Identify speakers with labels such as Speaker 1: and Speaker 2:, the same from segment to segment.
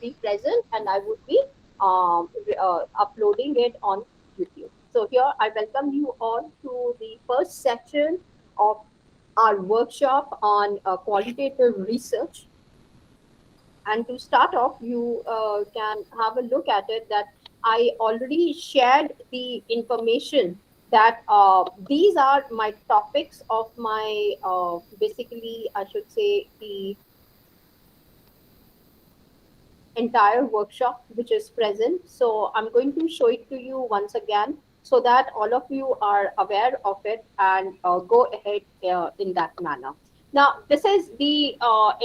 Speaker 1: be present, and I would be uploading it on YouTube. So here I welcome you all to the first section of our workshop on qualitative research. And to start off, you can have a look at it that I already shared the information that these are my topics of my basically, I should say, the entire workshop which is present. So I'm going to show it to you once again so that all of you are aware of it and go ahead in that manner. Now, this is the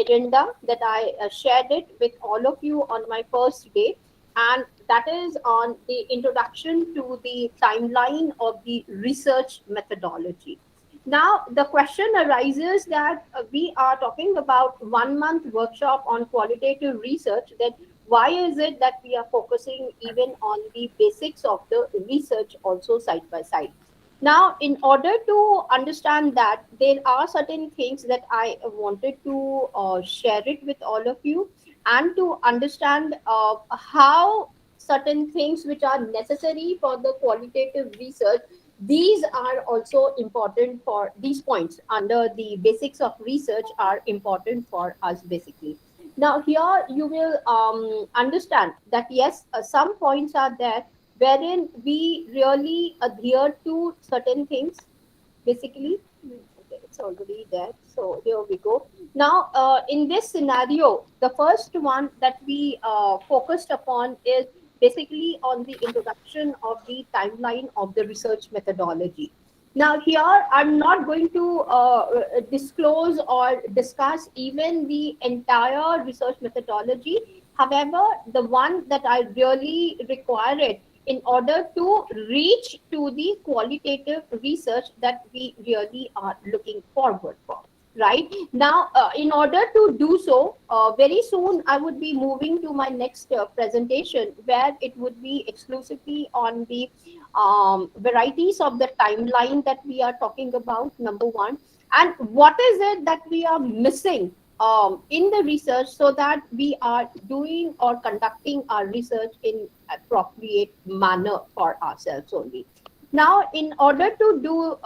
Speaker 1: agenda that I shared it with all of you on my first day, and that is on the introduction to the timeline of the research methodology. Now, the question arises that we are talking about 1 month workshop on qualitative research. Then, why is it that we are focusing even on the basics of the research also side by side? Now, in order to understand that, there are certain things that I wanted to share it with all of you, and to understand how certain things which are necessary for the qualitative research, these are also important for these points under the basics of research are important for us basically. Now here you will understand that yes, some points are there wherein we really adhere to certain things basically. Okay, it's already there, so here we go. Now in this scenario, the first one that we focused upon is basically on the introduction of the timeline of the research methodology. Now here I'm not going to disclose or discuss even the entire research methodology. However, the one that I really require it in order to reach to the qualitative research that we really are looking forward for. Right now, in order to do so, very soon I would be moving to my next presentation, where it would be exclusively on the varieties of the timeline that we are talking about, number one, and what is it that we are missing in the research so that we are doing or conducting our research in appropriate manner for ourselves only. Now, in order to do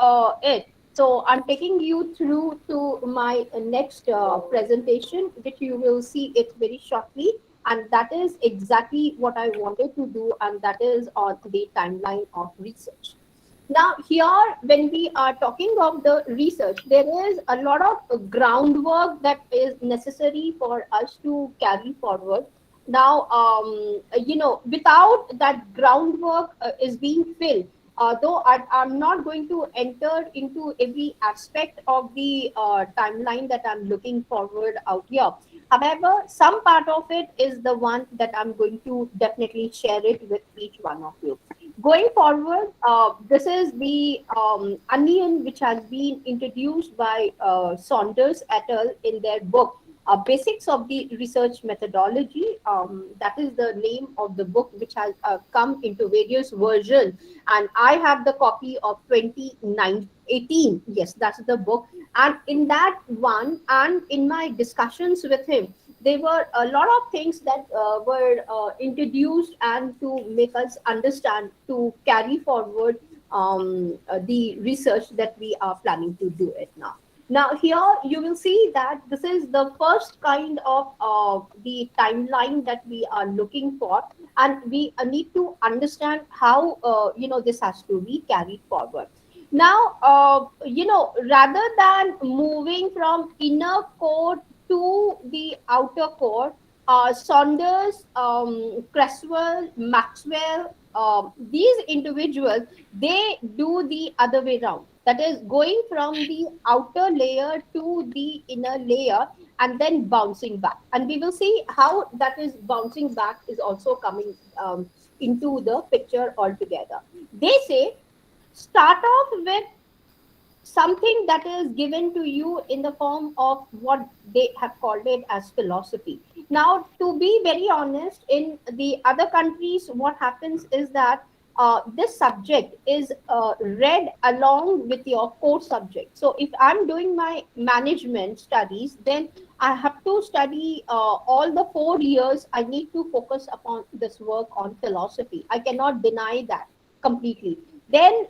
Speaker 1: it, so I'm taking you through to my next presentation, which you will see it very shortly. And that is exactly what I wanted to do, and that is on the timeline of research. Now, here, when we are talking of the research, there is a lot of groundwork that is necessary for us to carry forward. Now, without that groundwork is being filled, though I'm not going to enter into every aspect of the timeline that I'm looking forward out here. However, some part of it is the one that I'm going to definitely share it with each one of you. Going forward, this is the onion which has been introduced by Saunders et al. In their book, Basics of the Research Methodology. That is the name of the book, which has come into various versions. And I have the copy of 2018. Yes, that's the book. And in that one, and in my discussions with him, there were a lot of things that were introduced and to make us understand to carry forward the research that we are planning to do it now. Now here you will see that this is the first kind of the timeline that we are looking for, and we need to understand how this has to be carried forward. Now, rather than moving from inner core to the outer core, Saunders, Creswell, Maxwell, these individuals, they do the other way around. That is going from the outer layer to the inner layer and then bouncing back. And we will see how that is bouncing back is also coming into the picture altogether. They say start off with something that is given to you in the form of what they have called it as philosophy. Now, to be very honest, in the other countries, what happens is that this subject is read along with your core subject. So, if I'm doing my management studies, then I have to study all the 4 years. I need to focus upon this work on philosophy. I cannot deny that completely. Then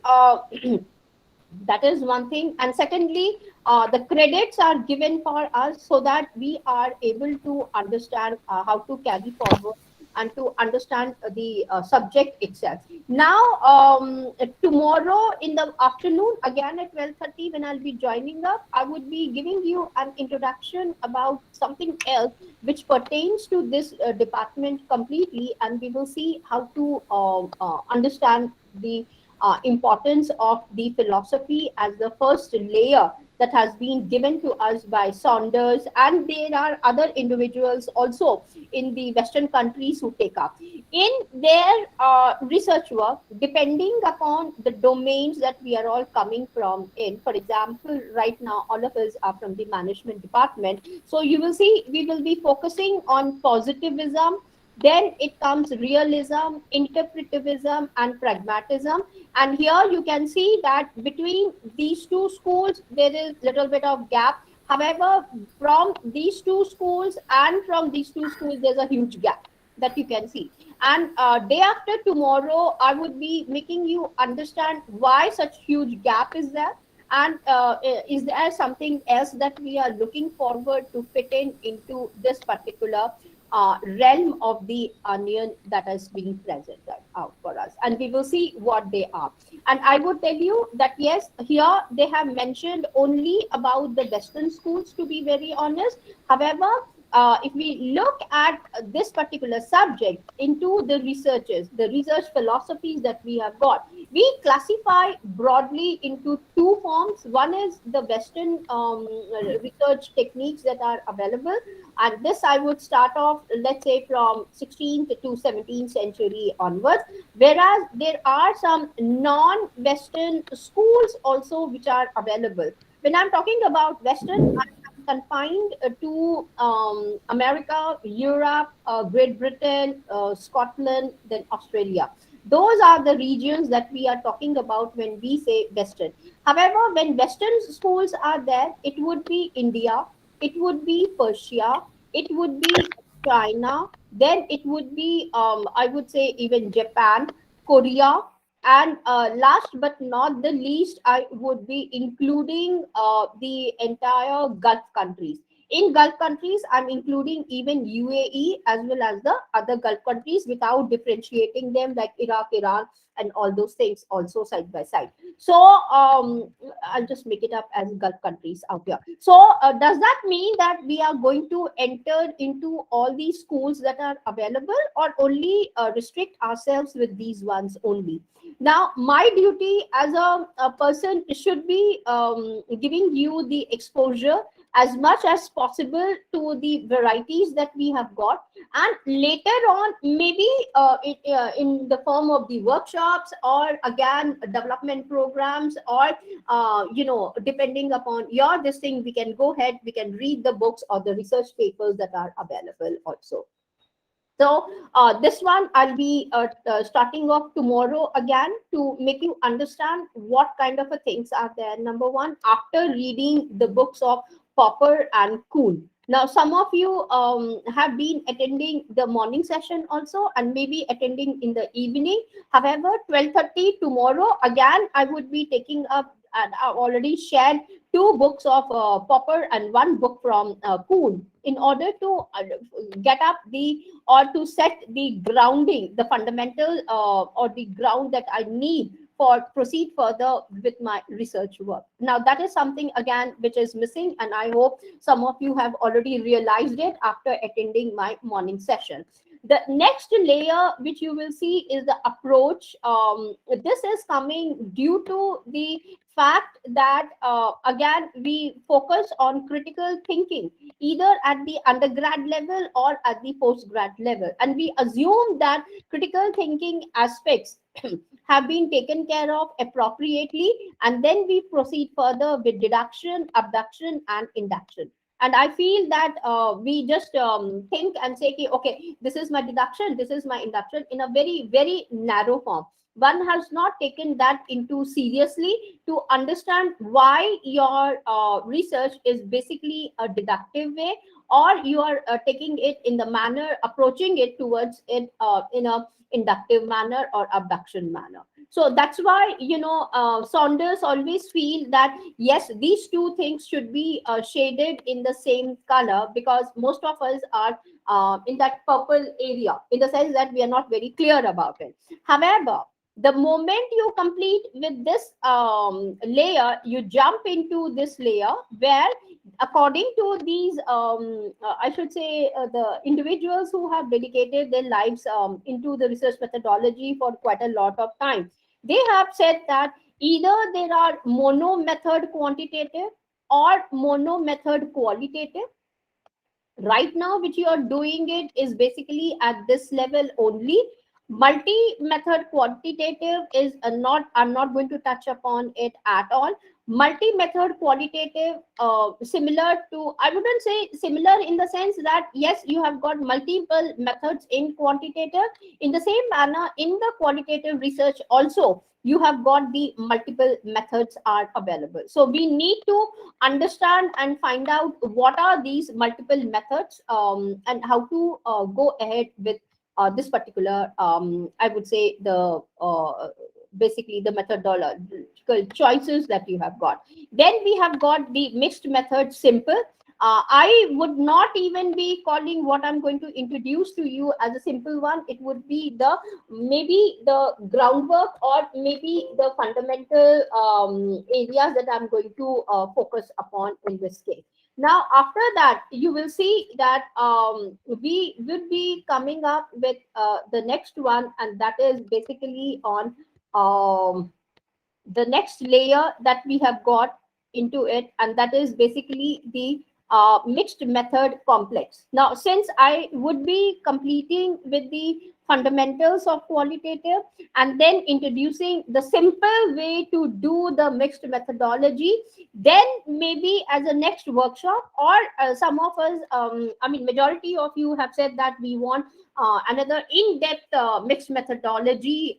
Speaker 1: that is one thing. And secondly, the credits are given for us so that we are able to understand how to carry forward and to understand the subject itself. Now, tomorrow in the afternoon, again at 12:30, when I'll be joining up, I would be giving you an introduction about something else which pertains to this department completely, and we will see how to understand the importance of the philosophy as the first layer that has been given to us by Saunders, and there are other individuals also in the Western countries who take up in their research work, depending upon the domains that we are all coming from. In, for example, right now, all of us are from the management department, so you will see we will be focusing on positivism. Then it comes realism, interpretivism, and pragmatism. And here you can see that between these two schools, there is little bit of gap. However, from these two schools and from these two schools, there's a huge gap that you can see. And day after tomorrow, I would be making you understand why such huge gap is there. And is there something else that we are looking forward to fit in into this particular realm of the onion that is being presented out for us, and we will see what they are. And I would tell you that yes, here they have mentioned only about the Western schools, to be very honest. However, if we look at this particular subject into the researches, the research philosophies that we have got, we classify broadly into two forms. One is the Western research techniques that are available, and this I would start off, let's say, from 16th to 17th century onwards, whereas there are some non-Western schools also which are available. When I'm talking about Western, I'm confined to America, Europe, Great Britain, Scotland, then Australia. Those are the regions that we are talking about when we say Western. However, when Western schools are there, it would be India, it would be Persia, it would be China, then it would be, I would say, even Japan, Korea, and last but not the least, I would be including the entire Gulf countries. In Gulf countries, I'm including even UAE as well as the other Gulf countries without differentiating them like Iraq, Iran, and all those things also side by side. So I'll just make it up as Gulf countries out here. So does that mean that we are going to enter into all these schools that are available, or only restrict ourselves with these ones only? Now, my duty as a person should be giving you the exposure as much as possible to the varieties that we have got, and later on maybe in the form of the workshops, or again development programs, or depending upon your this thing, we can go ahead, we can read the books or the research papers that are available also. So this one I'll be starting off tomorrow again to make you understand what kind of a things are there. Number one, after reading the books of Popper and Kuhn. Now, some of you have been attending the morning session also, and maybe attending in the evening. However, 12:30 tomorrow, again, I would be taking up, and I've already shared two books of Popper and one book from Kuhn, in order to get up the, or to set the grounding, the fundamental or the ground that I need for proceed further with my research work. Now, that is something again which is missing, and I hope some of you have already realized it after attending my morning session. The next layer which you will see is the approach. This is coming due to the fact that again we focus on critical thinking either at the undergrad level or at the postgrad level, and we assume that critical thinking aspects have been taken care of appropriately, and then we proceed further with deduction, abduction, and induction. And I feel that we just think and say, okay, this is my deduction, this is my induction, in a very, very narrow form. One has not taken that into seriously to understand why your research is basically a deductive way, or you are taking it in the manner, approaching it towards it in a inductive manner or abduction manner. So that's why, Saunders always feel that yes, these two things should be shaded in the same color, because most of us are in that purple area, in the sense that we are not very clear about it. However, the moment you complete with this layer, you jump into this layer where, according to these, I should say, the individuals who have dedicated their lives into the research methodology for quite a lot of time, they have said that either there are mono method quantitative or mono method qualitative. Right now which you are doing it is basically at this level only. Multi method quantitative is not, I'm not going to touch upon it at all. Multi method qualitative, similar to, I wouldn't say similar in the sense that yes, you have got multiple methods in quantitative. In the same manner, in the qualitative research also, you have got the multiple methods are available. So we need to understand and find out what are these multiple methods, and how to go ahead with this particular, I would say, the basically the methodological choices that you have got. Then we have got the mixed method simple. I would not even be calling what I'm going to introduce to you as a simple one. It would be the, maybe the groundwork, or maybe the fundamental areas that I'm going to focus upon in this case. Now, after that, you will see that we will be coming up with the next one, and that is basically on the next layer that we have got into it, and that is basically the mixed method complex. Now, since I would be completing with the fundamentals of qualitative and then introducing the simple way to do the mixed methodology, then maybe as a next workshop, or some of us, I mean, majority of you have said that we want another in-depth mixed methodology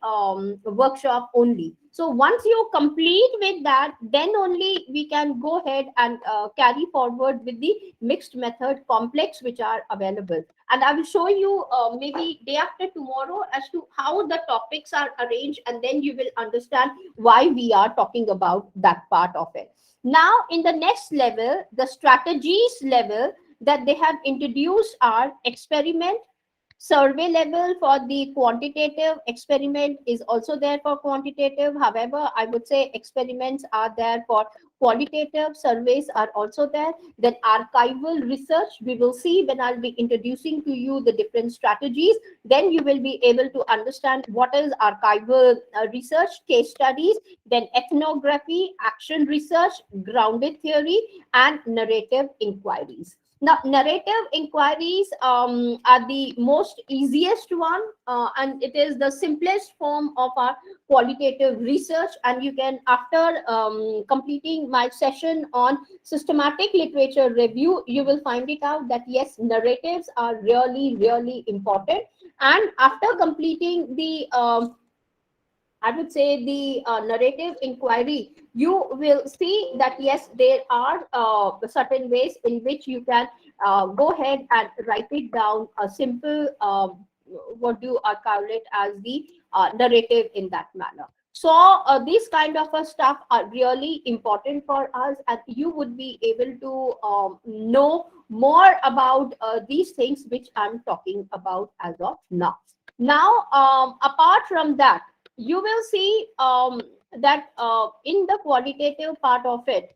Speaker 1: workshop only. So once you complete with that, then only we can go ahead and carry forward with the mixed method complex which are available. And I will show you maybe day after tomorrow as to how the topics are arranged, and then you will understand why we are talking about that part of it. Now, in the next level, the strategies level that they have introduced are experiment. Survey level for the quantitative, experiment is also there for quantitative. However, I would say experiments are there for qualitative, surveys are also there. Then archival research, we will see when I'll be introducing to you the different strategies. Then you will be able to understand what is archival research, case studies, then ethnography, action research, grounded theory, and narrative inquiries. Now, narrative inquiries are the most easiest one, and it is the simplest form of our qualitative research. And you can, after completing my session on systematic literature review, you will find it out that yes, narratives are really, really important. And after completing the I would say the narrative inquiry, you will see that yes, there are certain ways in which you can go ahead and write it down a simple, what do I call it, as the narrative in that manner. So these kind of stuff are really important for us, and you would be able to know more about these things which I'm talking about as of now. Now, apart from that, you will see that in the qualitative part of it,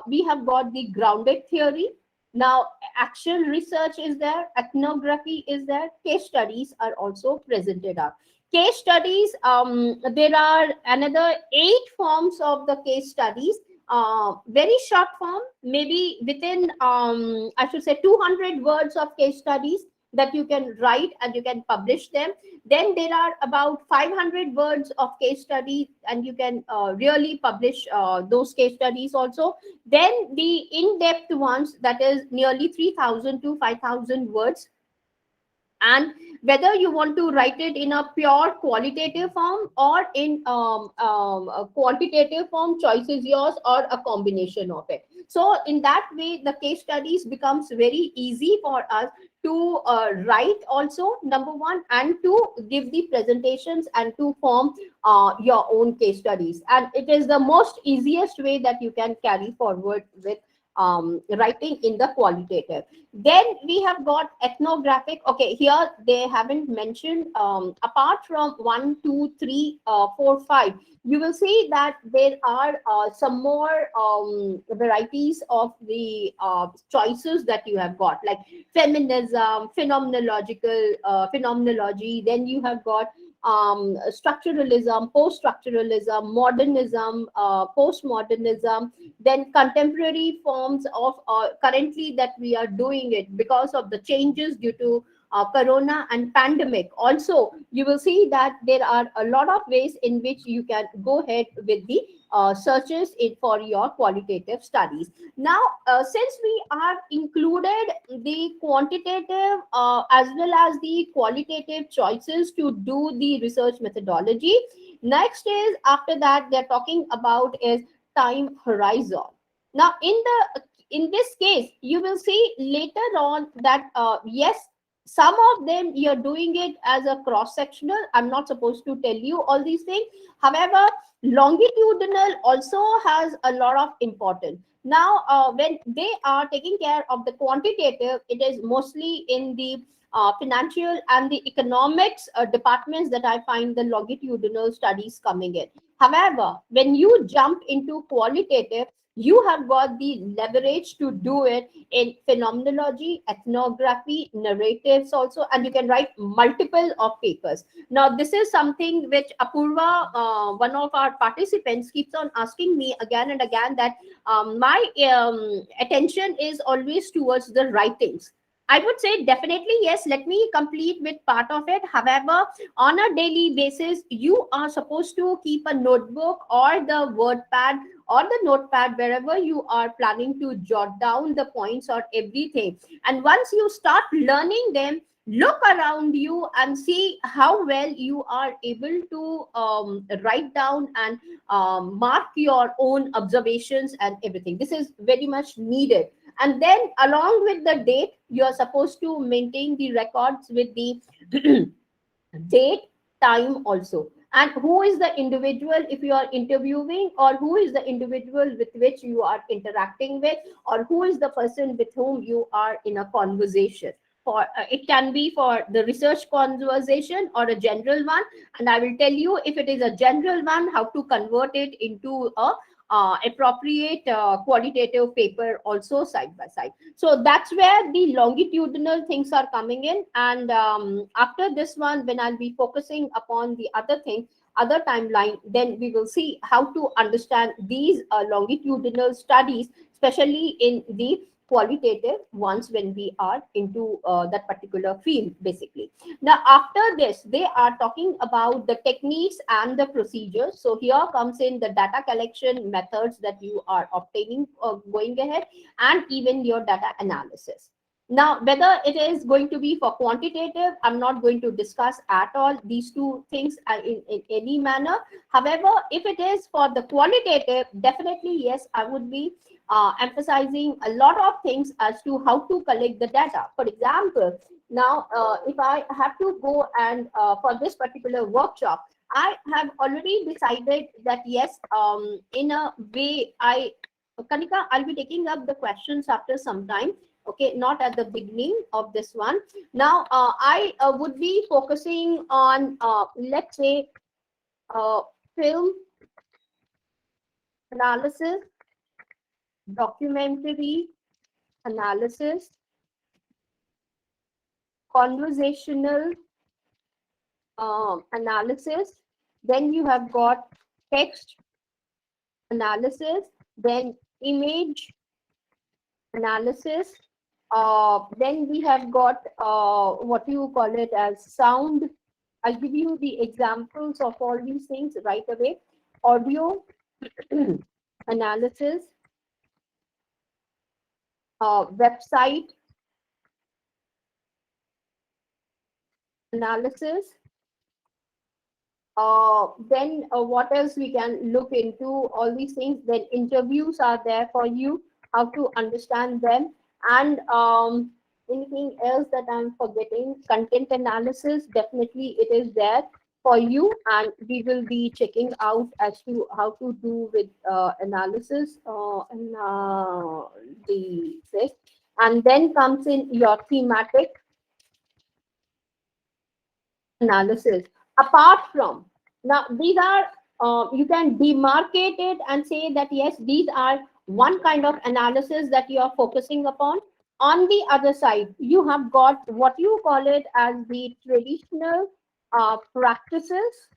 Speaker 1: we have got the grounded theory. Now, action research is there, ethnography is there, case studies are also presented up. Case studies, there are another 8 forms of the case studies. Very short form, maybe within, I should say, 200 words of case studies that you can write and you can publish them. Then there are about 500 words of case study, and you can really publish those case studies also. Then the in-depth ones, that is nearly 3,000 to 5,000 words. And whether you want to write it in a pure qualitative form or in a quantitative form, choice is yours, or a combination of it. So in that way, the case studies becomes very easy for us to write also, number one, and to give the presentations and to form your own case studies. And it is the most easiest way that you can carry forward with writing in the qualitative. Then we have got ethnographic. Okay, here they haven't mentioned, apart from 1, 2, 3, 4, 5, you will see that there are some more varieties of the choices that you have got, like feminism, phenomenology. Then you have got structuralism, post-structuralism, modernism, postmodernism, then contemporary forms of currently that we are doing it because of the changes due to corona and pandemic. Also, you will see that there are a lot of ways in which you can go ahead with the searches for your qualitative studies. Now, since we are included the quantitative as well as the qualitative choices to do the research methodology, next is, after that, they're talking about is time horizon. Now, in this case, you will see later on that yes, some of them you're doing it as a cross sectional. I'm not supposed to tell you all these things. However, longitudinal also has a lot of importance. Now, when they are taking care of the quantitative, it is mostly in the financial and the economics departments that I find the longitudinal studies coming in. However, when you jump into qualitative, you have got the leverage to do it in phenomenology, ethnography, narratives also, and you can write multiple of papers. Now, this is something which Apurva, one of our participants, keeps on asking me again and again, that my attention is always towards the writings. I would say definitely yes, let me complete with part of it. However, on a daily basis, you are supposed to keep a notebook or the word pad or the notepad wherever you are planning to jot down the points or everything. And once you start learning them, look around you and see how well you are able to write down and mark your own observations and everything. This is very much needed. And then along with the date, you are supposed to maintain the records with the date, time also, and who is the individual if you are interviewing, or who is the individual with which you are interacting with, or who is the person with whom you are in a conversation. For it can be for the research conversation or a general one, and I will tell you, if it is a general one, how to convert it into a appropriate qualitative paper also side by side. So that's where the longitudinal things are coming in. And after this one, when I'll be focusing upon the other thing, other timeline, then we will see how to understand these longitudinal studies, especially in the qualitative ones when we are into that particular field basically. Now, after this, they are talking about the techniques and the procedures. So here comes in the data collection methods that you are obtaining going ahead, and even your data analysis. Now, whether it is going to be for quantitative, I'm not going to discuss at all these two things in any manner. However, if it is for the qualitative, definitely, yes, I would be emphasizing a lot of things as to how to collect the data. For example, now, if I have to go and for this particular workshop, I have already decided that yes, in a way, Kanika, I'll be taking up the questions after some time. Okay, not at the beginning of this one. Now, I would be focusing on, let's say, uh, film analysis, documentary analysis, conversational analysis. Then you have got text analysis, then image analysis. Then we have got what you call it as sound. I'll give you the examples of all these things right away. Audio analysis, website analysis. Then what else we can look into? All these things. Then interviews are there for you, how to understand them, and anything else that I'm forgetting? Content analysis, definitely it is there for you, and we will be checking out as to how to do with analysis and the this. And then comes in your thematic analysis. Apart from, now these are you can demarcate it and say that yes, these are one kind of analysis that you are focusing upon. On the other side, you have got what you call it as the traditional practices,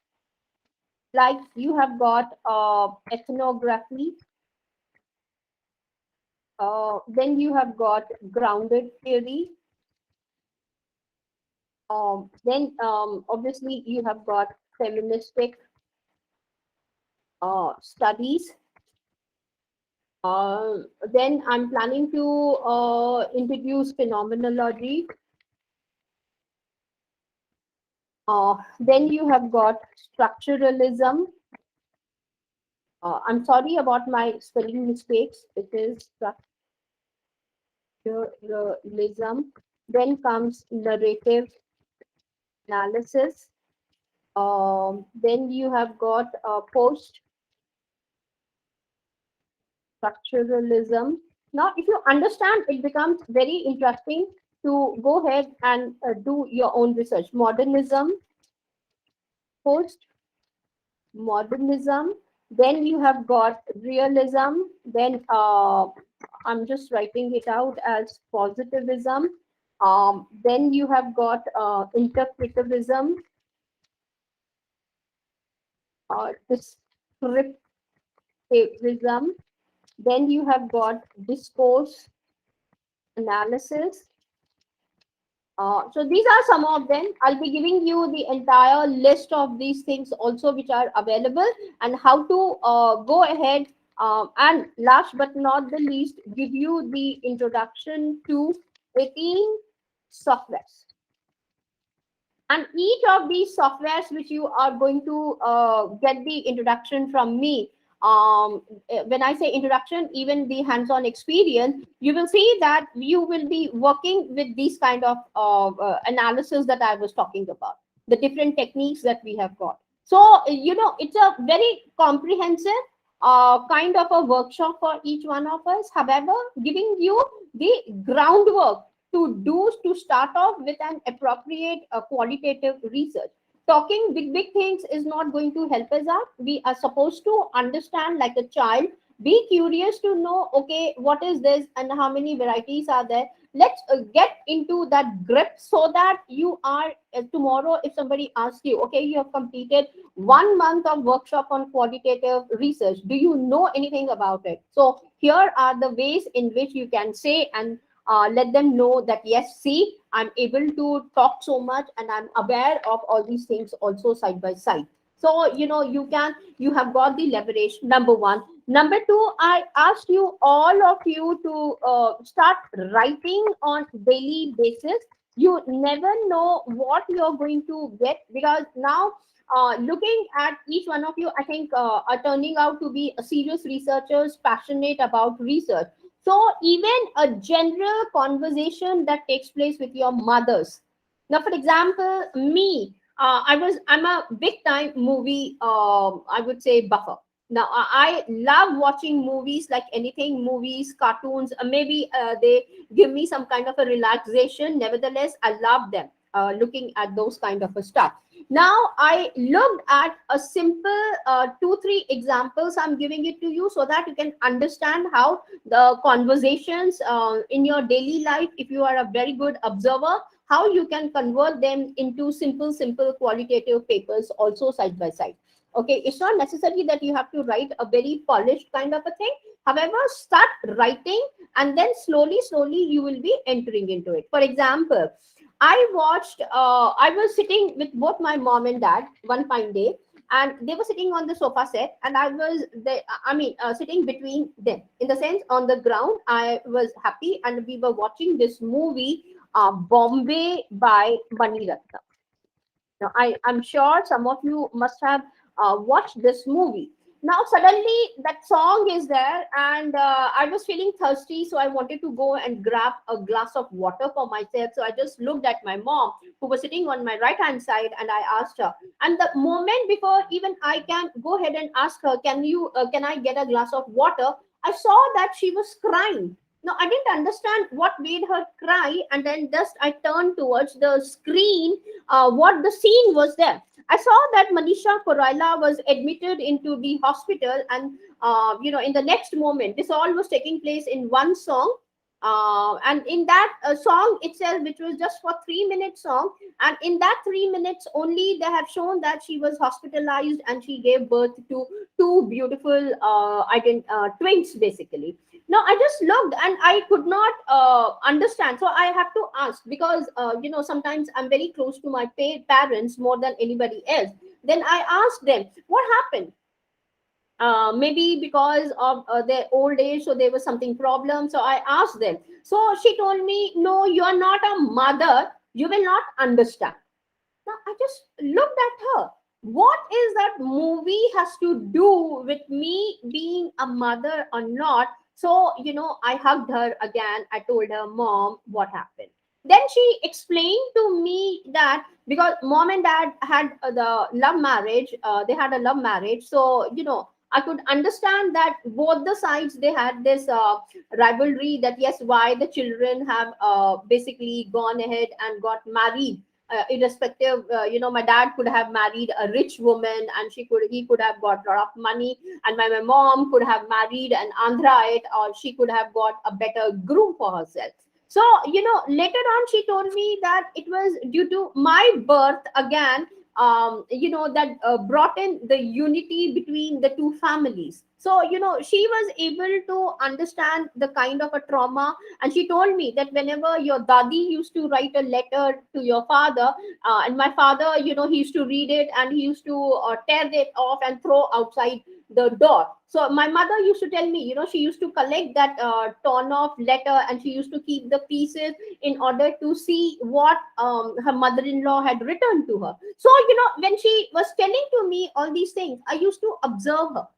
Speaker 1: like you have got ethnography, then you have got grounded theory, then obviously you have got feministic studies. Then I'm planning to introduce phenomenology. Then you have got structuralism. I'm sorry about my spelling mistakes. It is structuralism. Then comes narrative analysis. Then you have got post structuralism. Now, if you understand, it becomes very interesting to go ahead and do your own research. Modernism, post modernism, then you have got realism, then I'm just writing it out as positivism, then you have got interpretivism, descriptivism, then you have got discourse analysis. So these are some of them. I'll be giving you the entire list of these things also which are available, and how to go ahead, and last but not the least, give you the introduction to 18 softwares. And each of these softwares which you are going to get the introduction from me, when I say introduction, even the hands-on experience, you will see that you will be working with these kind of analysis that I was talking about, the different techniques that we have got. So, it's a very comprehensive kind of a workshop for each one of us. However, giving you the groundwork to start off with an appropriate qualitative research. Talking big things is not going to help us out. We are supposed to understand like a child, be curious to know, okay, what is this and how many varieties are there. Let's get into that grip, so that you are tomorrow, if somebody asks you, okay, you have completed 1 month of workshop on qualitative research, do you know anything about it? So here are the ways in which you can say and let them know that yes, see, I'm able to talk so much and I'm aware of all these things also side by side. So you have got the leverage, number one. Number two, I asked you, all of you, to start writing on daily basis. You never know what you're going to get, because now looking at each one of you, I think are turning out to be serious researchers, passionate about research. So even a general conversation that takes place with your mothers. Now, for example, me, I'm a big time movie, I would say, buffer. Now, I love watching movies, like anything, movies, cartoons, maybe they give me some kind of a relaxation. Nevertheless, I love them, looking at those kind of a stuff. Now, I looked at a simple 2-3 examples. I'm giving it to you so that you can understand how the conversations in your daily life, if you are a very good observer, how you can convert them into simple qualitative papers also side by side. Okay, it's not necessary that you have to write a very polished kind of a thing. However, start writing, and then slowly you will be entering into it. For example, I was sitting with both my mom and dad one fine day, and they were sitting on the sofa set, and I was there, sitting between them, in the sense, on the ground. I was happy, and we were watching this movie, Bombay by Mani Ratnam. Now, I'm sure some of you must have watched this movie. Now, suddenly that song is there, and I was feeling thirsty, so I wanted to go and grab a glass of water for myself. So I just looked at my mom, who was sitting on my right hand side, and I asked her. And the moment before even I can go ahead and ask her, can I get a glass of water? I saw that she was crying. Now, I didn't understand what made her cry, and then just I turned towards the screen what the scene was there. I saw that Manisha Koraila was admitted into the hospital, and in the next moment, this all was taking place in one song. And in that song itself, which was just for 3 minutes song, and in that 3 minutes only, they have shown that she was hospitalized and she gave birth to two beautiful twins, basically. No, I just looked and I could not understand. So I have to ask, because sometimes I'm very close to my parents more than anybody else. Then I asked them what happened. Maybe because of their old age, so there was something problem. So I asked them. So she told me, no, you are not a mother, you will not understand. Now I just looked at her. What is that movie has to do with me being a mother or not? So, I hugged her again. I told her, Mom, what happened? Then she explained to me that because mom and dad had the love marriage, they had a love marriage. So, I could understand that both the sides, they had this rivalry, that yes, why the children have basically gone ahead and got married, irrespective. My dad could have married a rich woman, and he could have got a lot of money, and my mom could have married an android, or she could have got a better groom for herself. So, later on she told me that it was due to my birth again, that brought in the unity between the two families. So, she was able to understand the kind of a trauma. And she told me that whenever your dadi used to write a letter to your father, and my father, he used to read it, and he used to tear it off and throw outside the door. So my mother used to tell me, she used to collect that torn off letter, and she used to keep the pieces in order to see what her mother-in-law had written to her. So, when she was telling to me all these things, I used to observe her,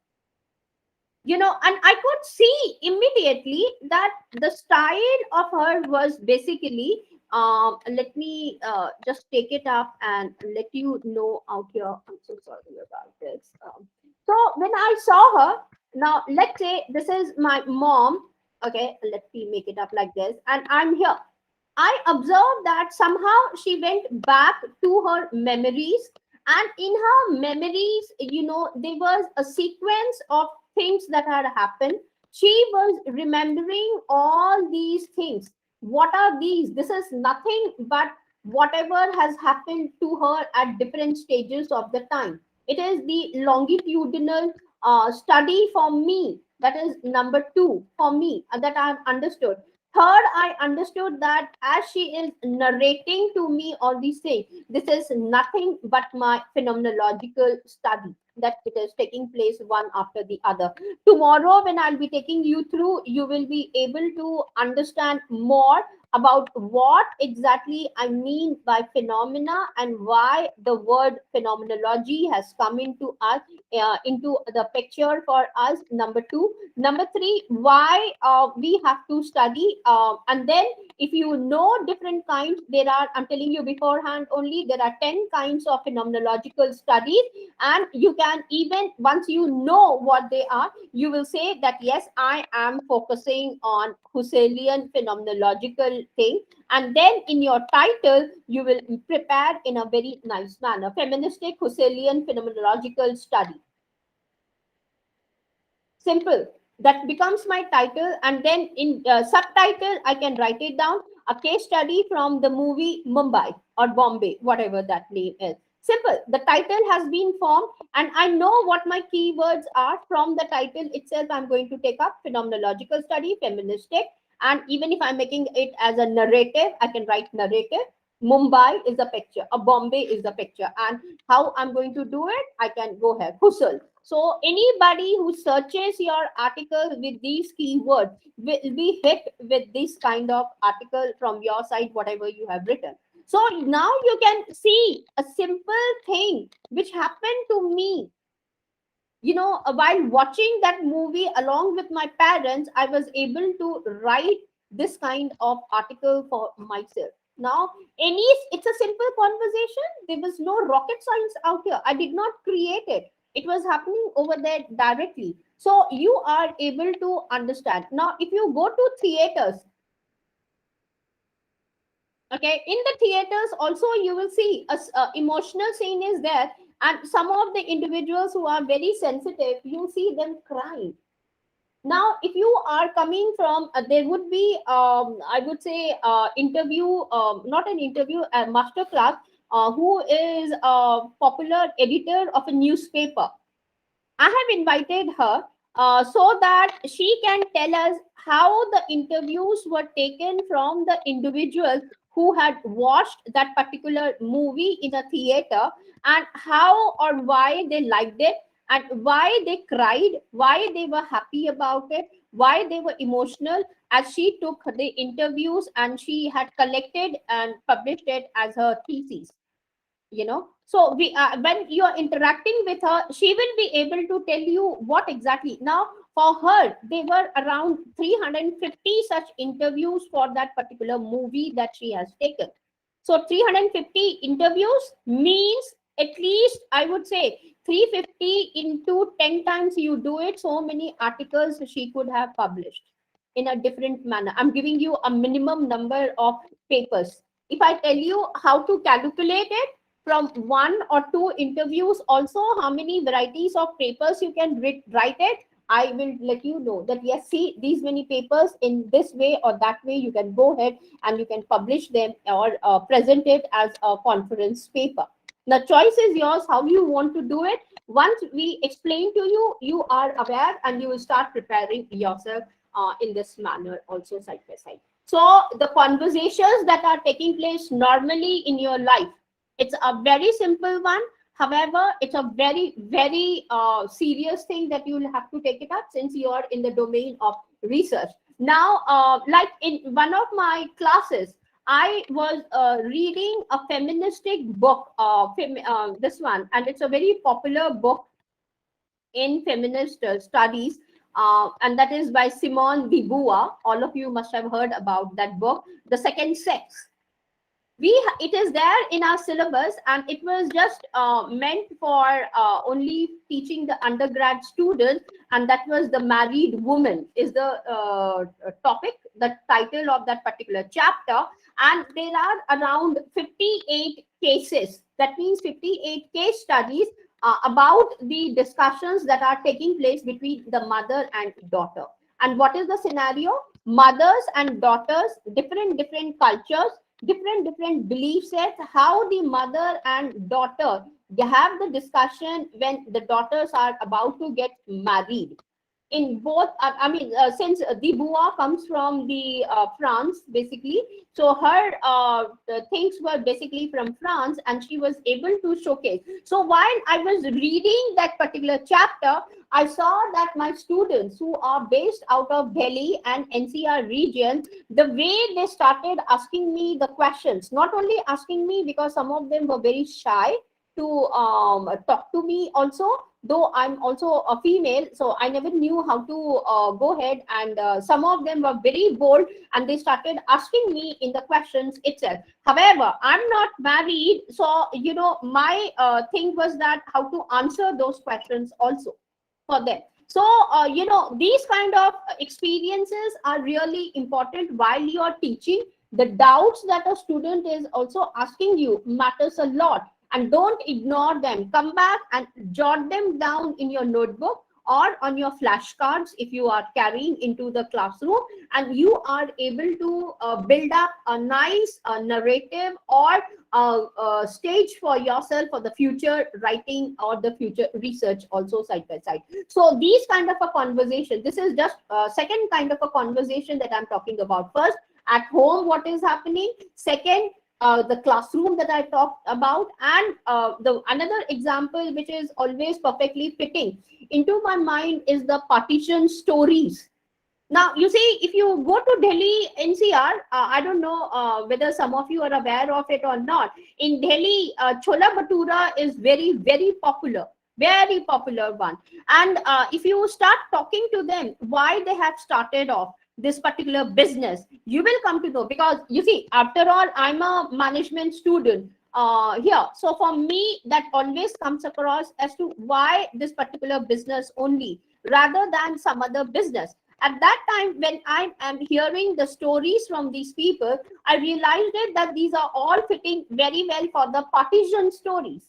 Speaker 1: and I could see immediately that the style of her was basically, let me just take it up and let you know out here. I'm so sorry about this. So when I saw her, now let's say this is my mom. Okay, let me make it up like this, and I'm here. I observed that somehow she went back to her memories, and in her memories, there was a sequence of things that had happened. She was remembering all these things. What are these? This is nothing but whatever has happened to her at different stages of the time. It is the longitudinal study for me. That is number two for me, that I have understood. Third, I understood that as she is narrating to me all these things, this is nothing but my phenomenological study, that it is taking place one after the other. Tomorrow, when I'll be taking you through, you will be able to understand more about what exactly I mean by phenomena, and why the word phenomenology has come into the picture for us. Number two. Number three, why we have to study. And then, if you know different kinds, I'm telling you beforehand only, there are 10 kinds of phenomenological studies. And you can, even once you know what they are, you will say that, yes, I am focusing on Husserlian phenomenological thing. And then in your title, you will prepare in a very nice manner, Feministic Husserlian Phenomenological Study. Simple. That becomes my title, and then in subtitle I can write it down, a case study from the movie Mumbai or Bombay, whatever that name is. Simple. The title has been formed, and I know what my keywords are. From the title itself, I'm going to take up phenomenological study, feministic. And even if I'm making it as a narrative, I can write narrative. Mumbai is the picture, a Bombay is the picture. And how I'm going to do it, I can go ahead. Husserl. So anybody who searches your article with these keywords will be hit with this kind of article from your side, whatever you have written. So now you can see a simple thing which happened to me, while watching that movie along with my parents, I was able to write this kind of article for myself. Now, it's a simple conversation. There was no rocket science out here. I did not create it. It was happening over there directly. So you are able to understand. Now, if you go to theaters, okay, in the theaters also you will see a emotional scene is there, and some of the individuals who are very sensitive, you see them crying. Now, if you are coming from, there would be, I would say, interview, not an interview, a master class, who is a popular editor of a newspaper. I have invited her so that she can tell us how the interviews were taken from the individuals who had watched that particular movie in a theater, and how or why they liked it, and why they cried, why they were happy about it, why they were emotional, as she took the interviews and she had collected and published it as her thesis. So we when you're interacting with her, she will be able to tell you what exactly. Now, for her, there were around 350 such interviews for that particular movie that she has taken. So 350 interviews means, at least I would say, 350 into 10 times you do it, so many articles she could have published in a different manner. I'm giving you a minimum number of papers. If I tell you how to calculate it from one or two interviews, also how many varieties of papers you can write it, I will let you know that yes, see, these many papers in this way or that way, you can go ahead and you can publish them or present it as a conference paper. The choice is yours how you want to do it. Once we explain to you, you are aware and you will start preparing yourself in this manner also, side by side. So the conversations that are taking place normally in your life, it's a very simple one. However, it's a very, very serious thing that you will have to take it up since you are in the domain of research. Now, like in one of my classes, I was reading a feministic book, this one, and it's a very popular book in feminist studies, and that is by Simone de Beauvoir. All of you must have heard about that book, The Second Sex. It is there in our syllabus, and it was just meant for only teaching the undergrad students, and that was the married woman is the topic, the title of that particular chapter. And there are around 58 cases, that means 58 case studies about the discussions that are taking place between the mother and daughter. And what is the scenario? Mothers and daughters, different cultures, different belief sets, how the mother and daughter have the discussion when the daughters are about to get married. In both, since the Bois comes from the France, basically, so her things were basically from France, and she was able to showcase. So while I was reading that particular chapter, I saw that my students who are based out of Delhi and NCR region, the way they started asking me the questions, not only asking me because some of them were very shy to talk to me also, though I'm also a female, so I never knew how to go ahead, and some of them were very bold and they started asking me in the questions itself. However, I'm not married, so my thing was that how to answer those questions also for them. So these kind of experiences are really important while you are teaching. The doubts that a student is also asking you matters a lot, and don't ignore them. Come back and jot them down in your notebook or on your flashcards if you are carrying into the classroom, and you are able to build up a nice narrative or stage for yourself for the future writing or the future research also, side by side. So these kind of a conversation, this is just second kind of a conversation that I'm talking about. First, at home, what is happening. Second, the classroom that I talked about, and the another example which is always perfectly fitting into my mind is the partition stories. Now, you see, if you go to Delhi NCR, I don't know whether some of you are aware of it or not. In Delhi, Chola Bhatura is very popular, very popular one. And if you start talking to them, why they have started off this particular business, you will come to know. Because you see, after all, I'm a management student here. So for me, that always comes across as to why this particular business only, rather than some other business. At that time, when I am hearing the stories from these people, I realized it that these are all fitting very well for the partition stories.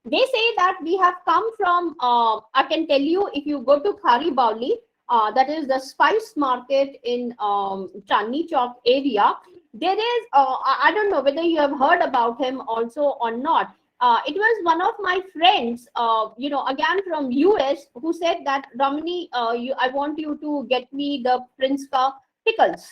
Speaker 1: They say that we have come from, I can tell you, if you go to Khari Bauli, that is the spice market in Chandni Chowk area, there is, I don't know whether you have heard about him also or not. It was one of my friends, again from US, who said that, Ramani, I want you to get me the Prinska pickles.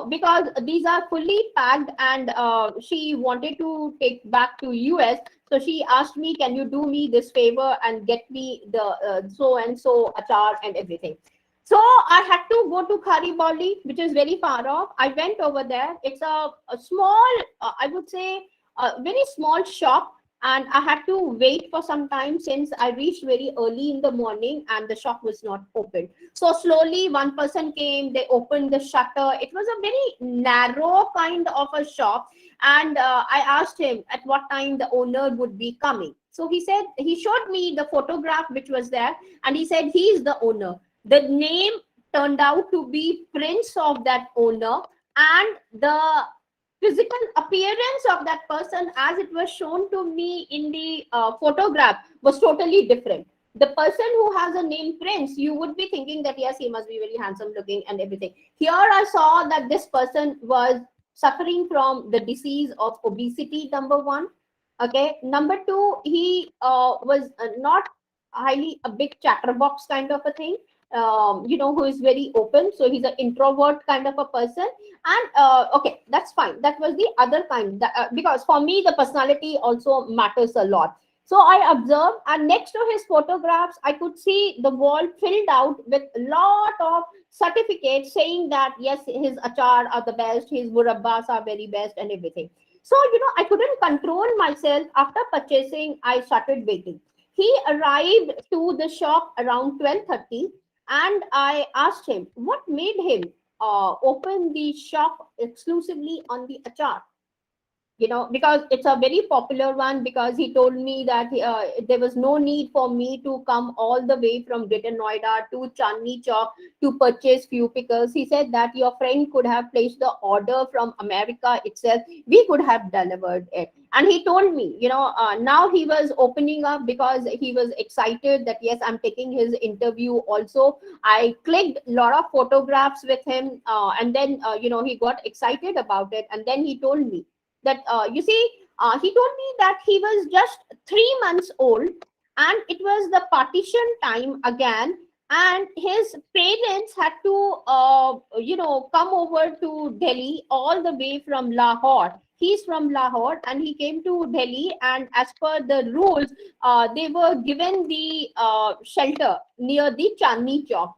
Speaker 1: Because these are fully packed, and she wanted to take back to US. So she asked me, can you do me this favor and get me the so and so achar and everything. So I had to go to Khariboli, which is very far off. I went over there. It's a small, I would say, a very small shop. And I had to wait for some time, since I reached very early in the morning and the shop was not open. So slowly one person came, they opened the shutter. It was a very narrow kind of a shop. And I asked him at what time the owner would be coming. So he said, he showed me the photograph which was there, and he said he is the owner. The name turned out to be Prince of that owner, and the physical appearance of that person, as it was shown to me in the photograph, was totally different. The person who has a name Prince, you would be thinking that yes, he must be very handsome looking and everything. Here I saw that this person was suffering from the disease of obesity, number one. Okay, number two, he was not highly a big chatterbox kind of a thing, who is very open. So he's an introvert kind of a person. And okay, that's fine. That was the other kind, because for me, the personality also matters a lot. So I observed, and next to his photographs, I could see the wall filled out with a lot of certificates saying that yes, his achar are the best, his murabbas are very best, and everything. So, I couldn't control myself. After purchasing, I started waiting. He arrived to the shop around 12:30, and I asked him what made him open the shop exclusively on the achar. Because it's a very popular one. Because he told me that there was no need for me to come all the way from Greater Noida to Chandni Chowk to purchase few pickles. He said that your friend could have placed the order from America itself. We could have delivered it. And he told me, now he was opening up, because he was excited that yes, I'm taking his interview also. I clicked a lot of photographs with him, and then he got excited about it. And then he told me that he told me that he was just 3 months old, and it was the partition time again, and his parents had to come over to Delhi all the way from Lahore. He's from Lahore, and he came to Delhi, and as per the rules, they were given the shelter near the Chandni Chowk,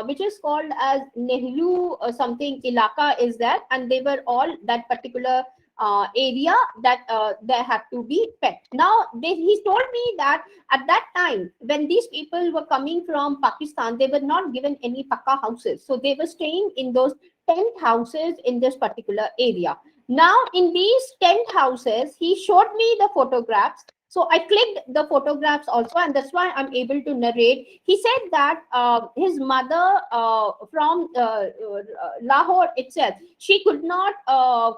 Speaker 1: which is called as Nehru something Ilaka is that, and they were all that particular area that they had to be pet. Now, he told me that at that time, when these people were coming from Pakistan, they were not given any pakka houses. So they were staying in those tent houses in this particular area. Now, in these tent houses, he showed me the photographs. So I clicked the photographs also, and that's why I'm able to narrate. He said that his mother from Lahore itself, she could not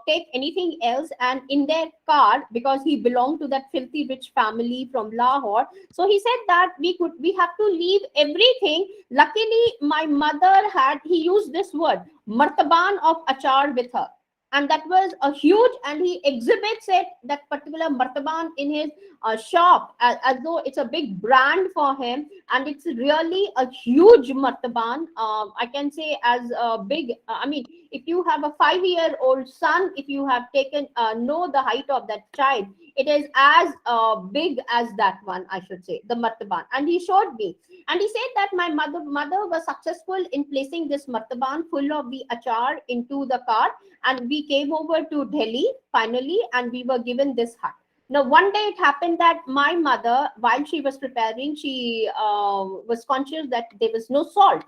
Speaker 1: take anything else, and in their car, because he belonged to that filthy rich family from Lahore. So he said that we have to leave everything. Luckily, my mother had, he used this word, martaban of achar with her. And that was a huge, and he exhibits it, that particular martaban, in his shop, as though it's a big brand for him. And it's really a huge martaban. I can say as a big, if you have a 5-year-old son, if you have taken, know the height of that child, It is as big as that one, I should say, the martaban. And he showed me, and he said that my mother was successful in placing this martaban full of the achar into the car, and we came over to Delhi finally, and we were given this hut. Now, one day it happened that my mother, while she was preparing, she was conscious that there was no salt.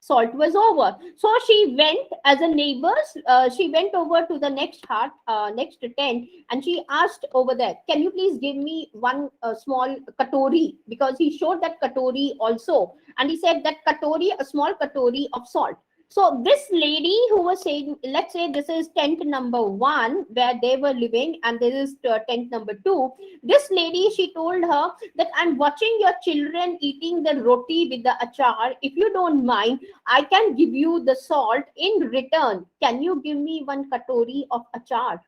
Speaker 1: Salt was over. So she went as a neighbors, she went over to the next hut, next tent, and she asked over there, can you please give me one small katori? Because he showed that katori also. And he said that katori, a small katori of salt. So this lady who was saying, let's say this is tent number 1 where they were living, and this is tent number 2. This lady, she told her that I'm watching your children eating the roti with the achar. If you don't mind, I can give you the salt in return. Can you give me one katori of achar?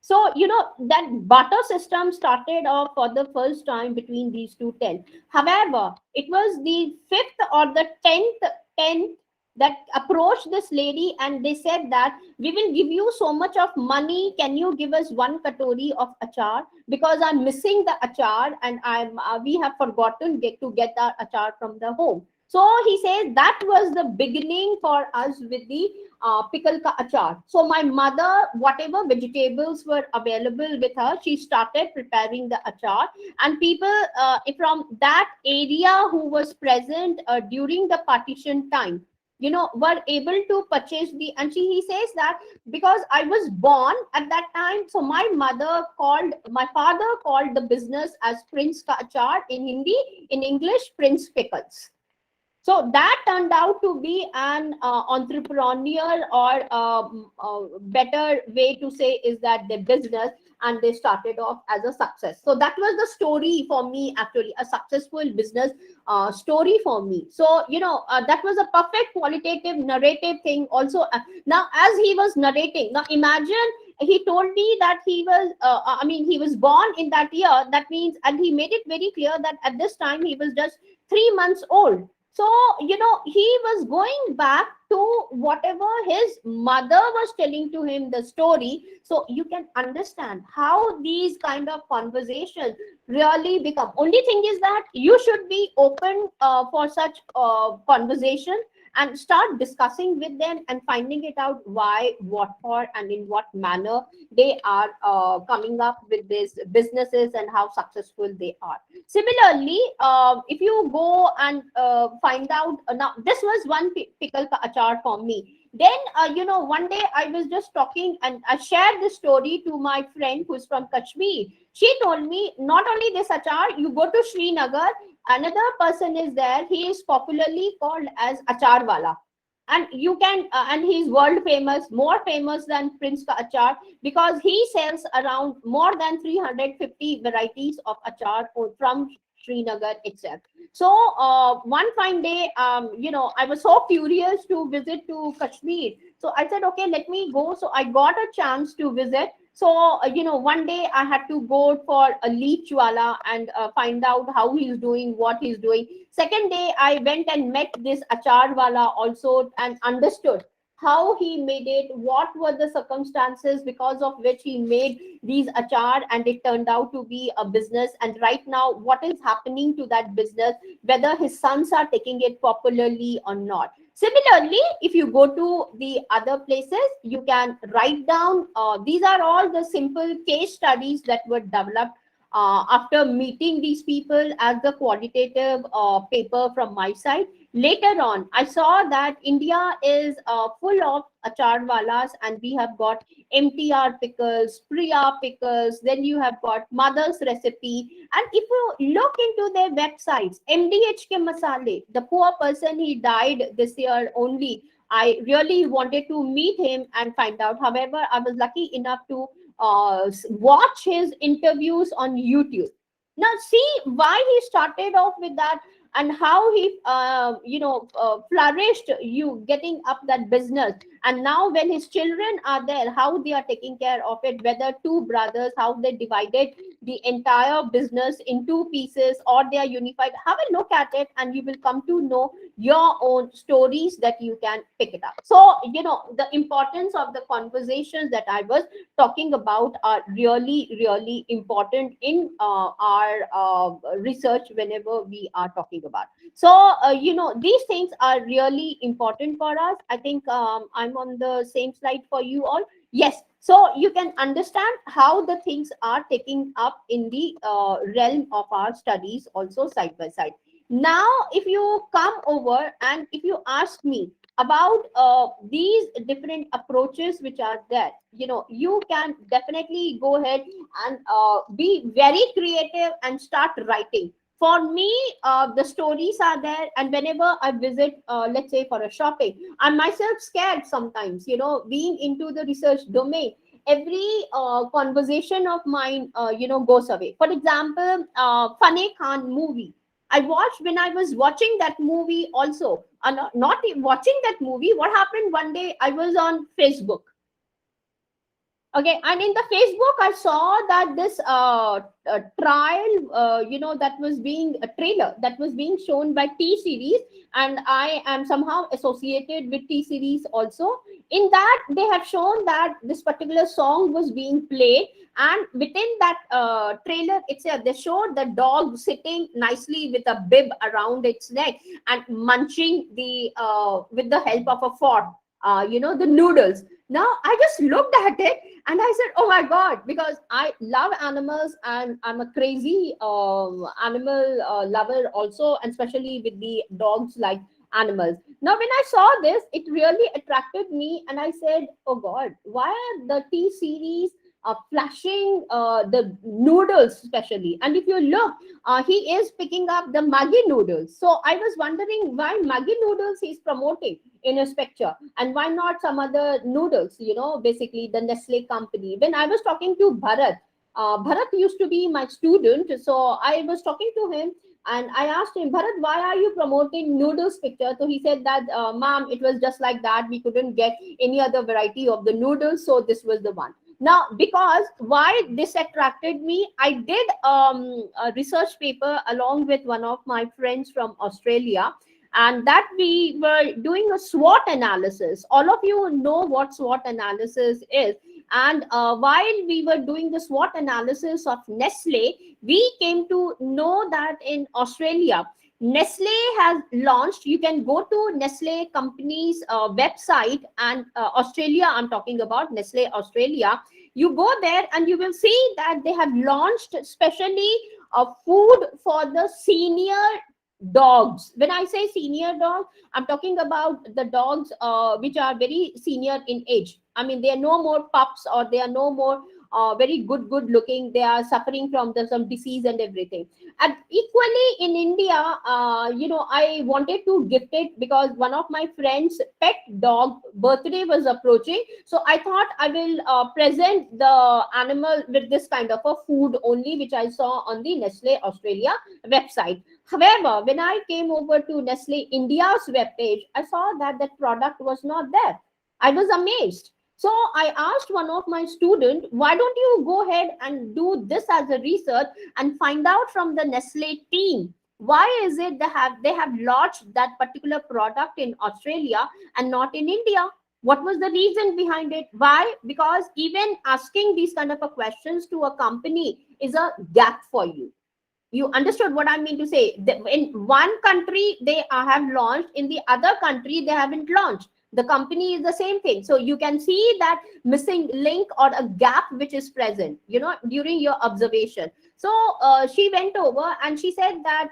Speaker 1: So, that butter system started off for the first time between these two tents. However, it was the 5th or the 10th tent that approached this lady, and they said that we will give you so much of money. Can you give us one katori of achar? Because I'm missing the achar, and we have forgotten to get our achar from the home. So he says that was the beginning for us with the pickle ka achar. So my mother, whatever vegetables were available with her, she started preparing the achar, and people from that area who was present during the partition time, were able to purchase the, and he says that because I was born at that time, so my father called the business as Prince ka achar in Hindi, in English Prince Pickles. So that turned out to be an entrepreneur, or better way to say is that the business, and they started off as a success. So that was the story for me, actually, a successful business story for me. So, that was a perfect qualitative narrative thing also. Now, as he was narrating, now imagine, he told me that he was born in that year. That means, and he made it very clear that at this time he was just 3 months old. So, he was going back to whatever his mother was telling to him the story. So you can understand how these kind of conversations really become. Only thing is that you should be open for such conversation, and start discussing with them and finding it out why, what for, and in what manner they are coming up with these businesses and how successful they are. Similarly, if you go and find out, now this was one pickle ka achar for me. Then, one day I was just talking, and I shared this story to my friend who's from Kashmir. She told me, not only this achar, you go to Srinagar, another person is there. He is popularly called as Achar Wala. And you can, and he's world famous, more famous than Prince ka achar, because he sells around more than 350 varieties of achar from Srinagar itself. So one fine day, I was so curious to visit to Kashmir. So I said, okay, let me go. So I got a chance to visit. So, one day I had to go for a leech wala and find out how he's doing, what he's doing. Second day, I went and met this achar wala also and understood how he made it, what were the circumstances because of which he made these achar, and it turned out to be a business. And right now, what is happening to that business, whether his sons are taking it popularly or not. Similarly, if you go to the other places, you can write down, these are all the simple case studies that were developed after meeting these people as the qualitative paper from my side. Later on, I saw that India is full of achar walas, and we have got MTR pickles, Priya pickles, then you have got Mother's Recipe. And if you look into their websites, MDH ke masale, the poor person, he died this year only. I really wanted to meet him and find out. However, I was lucky enough to watch his interviews on YouTube. Now, see why he started off with that, and how he flourished, you getting up that business. And now when his children are there, how they are taking care of it, whether two brothers, how they divided the entire business in two pieces or they are unified. Have a look at it and you will come to know your own stories that you can pick it up. So, the importance of the conversations that I was talking about are really, really important in our research whenever we are talking about. So, these things are really important for us. I think I'm on the same slide for you all. Yes. So you can understand how the things are taking up in the realm of our studies also side by side. Now, if you come over and if you ask me about these different approaches which are there, you can definitely go ahead and be very creative and start writing. For me, the stories are there, and whenever I visit, let's say for a shopping, I'm myself scared sometimes, being into the research domain. Every conversation of mine, goes away. For example, Fane Khan movie. I watched when I was watching that movie also. Not watching that movie, what happened one day, I was on Facebook. Okay, and in the Facebook, I saw that this trial, that was being a trailer that was being shown by T series, and I am somehow associated with T series also. In that, they have shown that this particular song was being played, and within that trailer itself, they showed the dog sitting nicely with a bib around its neck and munching the with the help of a fork, the noodles. Now I just looked at it and I said, oh my God, because I love animals and I'm a crazy animal lover also, and especially with the dogs like animals. Now, when I saw this, it really attracted me and I said, oh God, why are the T series flashing the noodles especially? And if you look, he is picking up the Maggi noodles. So I was wondering why Maggi noodles he's promoting in his picture, and why not some other noodles, basically the Nestle company. When I was talking to Bharat, Bharat used to be my student, so I was talking to him and I asked him, Bharat, why are you promoting noodles picture? So he said that, ma'am, it was just like that. We couldn't get any other variety of the noodles, so this was the one. Now, because why this attracted me, I did a research paper along with one of my friends from Australia, and that we were doing a SWOT analysis. All of you know what SWOT analysis is. And while we were doing the SWOT analysis of Nestle, we came to know that in Australia, Nestle has launched, you can go to Nestle company's website, and Australia, I'm talking about Nestle Australia. You go there and you will see that they have launched specially a food for the senior dogs. When I say senior dog, I'm talking about the dogs which are very senior in age. I mean, they are no more pups, or they are no more very good looking. They are suffering from some disease and everything. And equally in India, I wanted to gift it because one of my friends pet dog birthday was approaching, so I thought I will present the animal with this kind of a food only, which I saw on the Nestle Australia website. However, when I came over to Nestle India's webpage, I saw that that product was not there. I was amazed. So I asked one of my students, why don't you go ahead and do this as a research and find out from the Nestle team, why is it they have launched that particular product in Australia and not in India? What was the reason behind it? Why? Because even asking these kind of a questions to a company is a gap for you. You understood what I mean to say? In one country they have launched, in the other country they haven't launched. The company is the same thing. So you can see that missing link or a gap which is present, during your observation. So she went over and she said that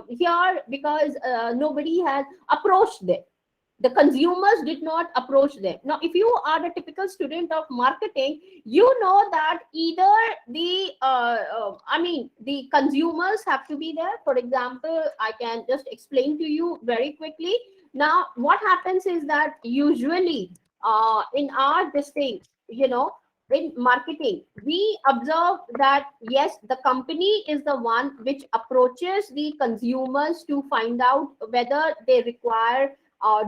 Speaker 1: here, because nobody has approached them, the consumers did not approach them. Now, if you are a typical student of marketing, you know that either the consumers have to be there. For example, I can just explain to you very quickly. Now, what happens is that usually in our this thing, in marketing, we observe that yes, the company is the one which approaches the consumers to find out whether they require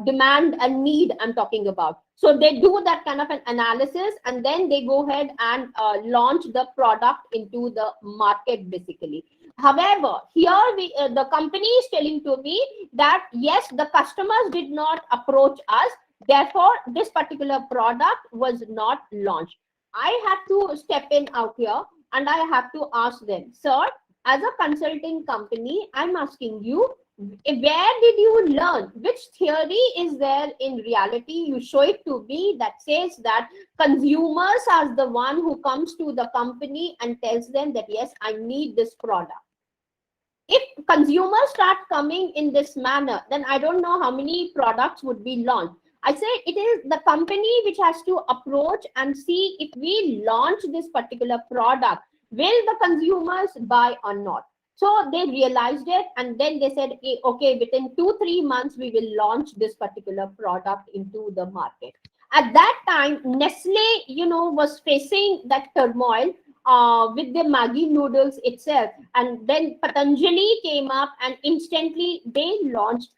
Speaker 1: demand and need I'm talking about. So they do that kind of an analysis, and then they go ahead and launch the product into the market basically. However, here the company is telling to me that yes, the customers did not approach us, therefore this particular product was not launched. I have to step in out here, and I have to ask them, sir, as a consulting company, I'm asking you, where did you learn? Which theory is there in reality? You show it to me that says that consumers are the one who comes to the company and tells them that yes, I need this product. If consumers start coming in this manner, then I don't know how many products would be launched. I say it is the company which has to approach and see if we launch this particular product, will the consumers buy or not? So they realized it, and then they said, okay, within 2-3 months, we will launch this particular product into the market. At that time, Nestle, was facing that turmoil with the Maggi noodles itself. And then Patanjali came up and instantly they launched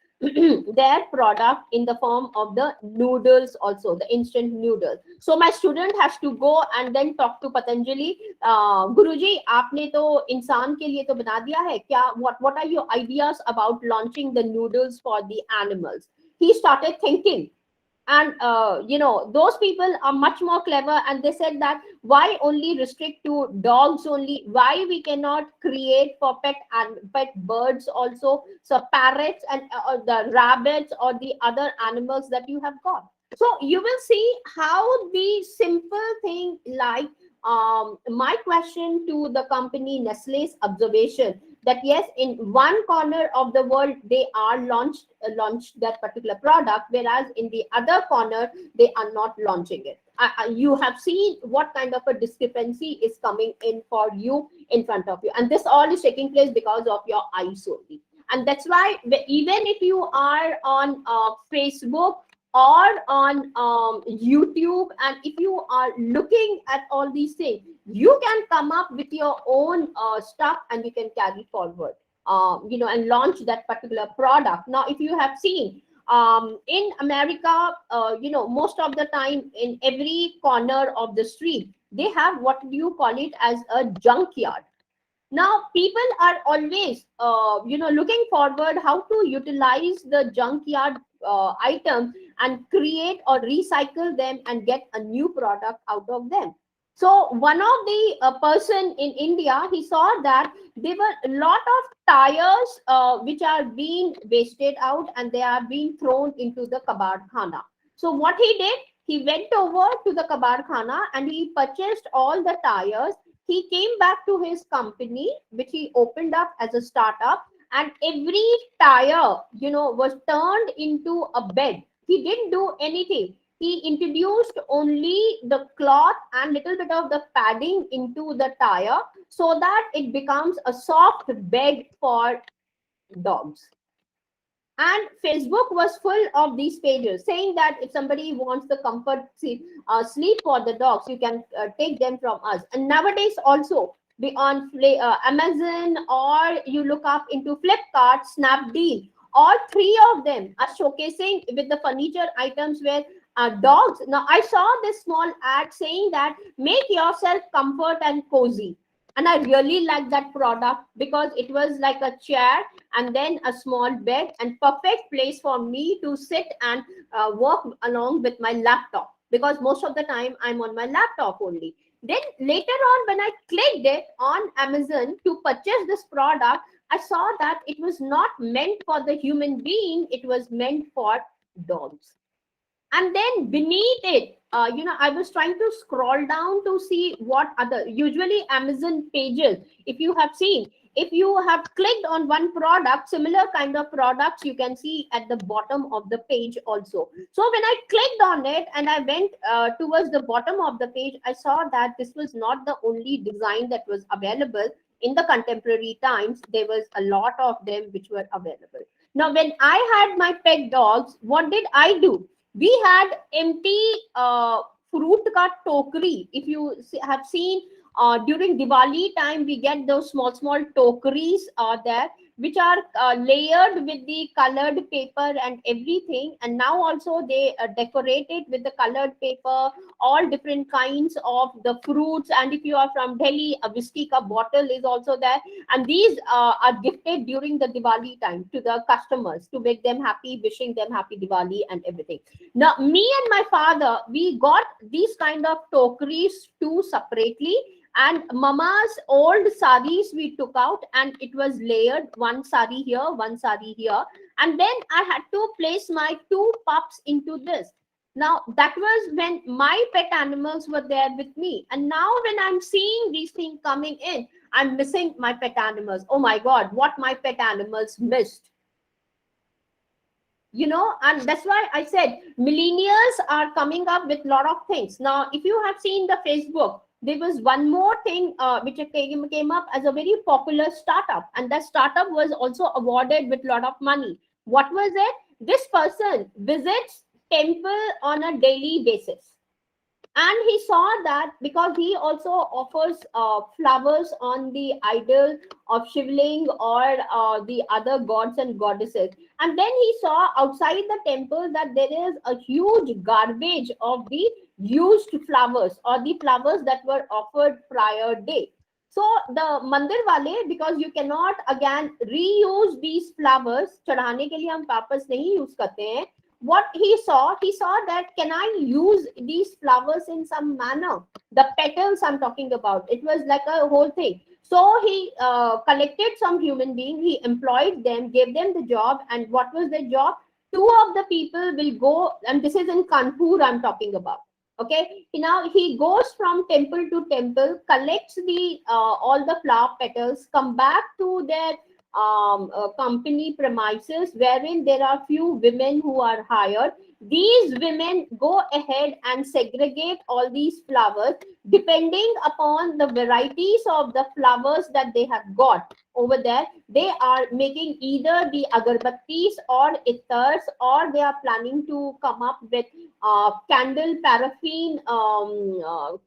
Speaker 1: their product in the form of the noodles also, the instant noodles. So my student has to go and then talk to Patanjali. Guruji, आपने तो इंसान के लिए तो बना दिया है क्या? What are your ideas about launching the noodles for the animals? He started thinking. And those people are much more clever, and they said that why only restrict to dogs only, why we cannot create for pet and pet birds also, so parrots and the rabbits or the other animals that you have got. So you will see how the simple thing, like my question to the company Nestle's observation that yes, in one corner of the world they are launched that particular product, whereas in the other corner they are not launching it. You have seen what kind of a discrepancy is coming in for you in front of you, and this all is taking place because of your eyes only. And that's why even if you are on Facebook or on YouTube, and if you are looking at all these things, you can come up with your own stuff and you can carry forward, and launch that particular product. Now, if you have seen in America, most of the time in every corner of the street, they have what you call it as a junkyard. Now, people are always, looking forward how to utilize the junkyard items and create or recycle them and get a new product out of them. So one of the person in India, he saw that there were a lot of tires which are being wasted out and they are being thrown into the kabad khana. So what he did, he went over to the kabad khana and he purchased all the tires. He came back to his company, which he opened up as a startup, and every tire, was turned into a bed. He didn't do anything. He introduced only the cloth and little bit of the padding into the tire so that it becomes a soft bed for dogs. And Facebook was full of these pages saying that if somebody wants the comfort sleep for the dogs, you can take them from us. And nowadays also, be on Amazon, or you look up into Flipkart, Snapdeal, all three of them are showcasing with the furniture items where dogs. Now, I saw this small ad saying that make yourself comfort and cozy. And I really like that product because it was like a chair and then a small bed, and perfect place for me to sit and work along with my laptop, because most of the time I'm on my laptop only. Then later on, when I clicked it on Amazon to purchase this product, I saw that it was not meant for the human being, it was meant for dogs. And then beneath it, I was trying to scroll down to see what other, usually Amazon pages, if you have seen, if you have clicked on one product, similar kind of products you can see at the bottom of the page also. So when I clicked on it and I went towards the bottom of the page, I saw that this was not the only design that was available. In the contemporary times, there was a lot of them which were available. Now, when I had my pet dogs, what did I do? We had empty fruit ka tokri. If you have seen during Diwali time, we get those small tokris there. which are layered with the colored paper and everything. And now also they decorate it with the colored paper, all different kinds of the fruits. And if you are from Delhi, a whiskey ka bottle is also there. And these are gifted during the Diwali time to the customers to make them happy, wishing them happy Diwali and everything. Now, me and my father, we got these kind of tokeries too separately. And mama's old saris we took out, and it was layered, one sari here, one sari here. And then I had to place my two pups into this. Now, that was when my pet animals were there with me. And now when I'm seeing these things coming in, I'm missing my pet animals. Oh my God, what my pet animals missed. And that's why I said millennials are coming up with a lot of things. Now, if you have seen the Facebook, there was one more thing which came up as a very popular startup, and that startup was also awarded with a lot of money. What was it? This person visits temple on a daily basis, and he saw that because he also offers flowers on the idol of Shivling or the other gods and goddesses. And then he saw outside the temple that there is a huge garbage of the used flowers or the flowers that were offered prior day. So the mandir wale, because you cannot again reuse these flowers, चढ़ाने के लिए हम वापस नहीं use करते हैं. What he saw that, can I use these flowers in some manner? The petals I'm talking about, it was like a whole thing. So he collected some human being, he employed them, gave them the job. And what was the job? Two of the people will go, and this is in Kanpur I'm talking about. Okay, now he goes from temple to temple, collects the all the flower petals, come back to their company premises, wherein there are few women who are hired. These women go ahead and segregate all these flowers depending upon the varieties of the flowers that they have got over there. They are making either the agarbattis or ittars, or they are planning to come up with candle paraffin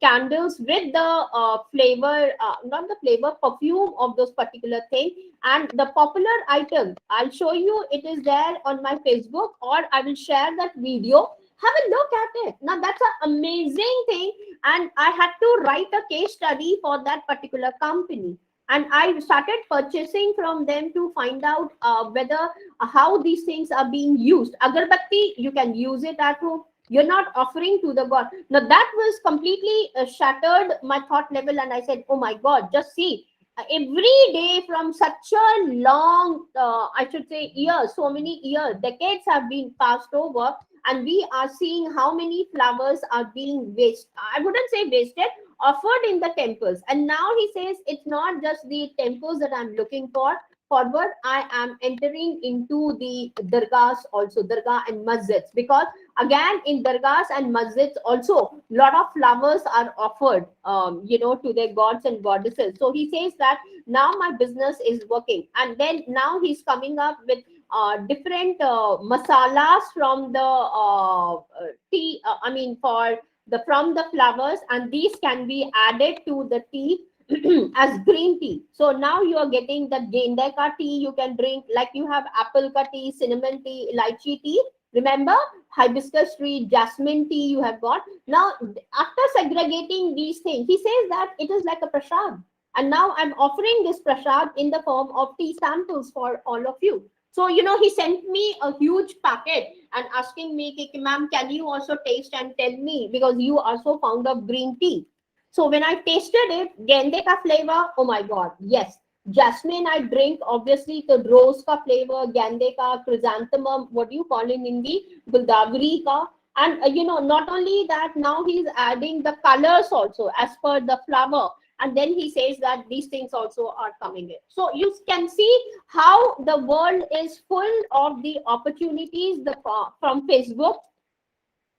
Speaker 1: candles with the flavor, not the flavor, perfume of those particular things. And the popular item, I'll show you, it is there on my Facebook, or I will share that video. Have a look at it. Now, that's an amazing thing. And I had to write a case study for that particular company. And I started purchasing from them to find out whether how these things are being used. Agarbatti, you can use it at home. You're not offering to the God. Now, that was completely shattered my thought level. And I said, oh my God, just see. Every day from such a long, I should say, years, so many years, decades have been passed over, and we are seeing how many flowers are being wasted. I wouldn't say wasted, offered in the temples. And now he says it's not just the temples that I'm looking forward. I am entering into the dargahs also, dargah and masjids, because again in dargahs and masjids also lot of flowers are offered to their gods and goddesses. So he says that now my business is working. And then now he's coming up with different masalas from the tea, for the from the flowers, and these can be added to the tea as green tea. So now you are getting the gende ka tea you can drink, like you have apple ka tea, cinnamon tea, lychee tea. Remember, hibiscus tree, jasmine tea you have got. Now, after segregating these things, he says that it is like a prasad. And now I'm offering this prasad in the form of tea samples for all of you. So, he sent me a huge packet and asking me, ma'am, can you also taste and tell me, because you are so fond of green tea. So when I tasted it, gende ka flavor, oh my God, yes. Jasmine I drink, obviously the rose ka flavor, gende ka, chrysanthemum, what do you call in Hindi, guldagri ka. And not only that, now he's adding the colors also as per the flower. And then he says that these things also are coming in. So you can see how the world is full of the opportunities from Facebook.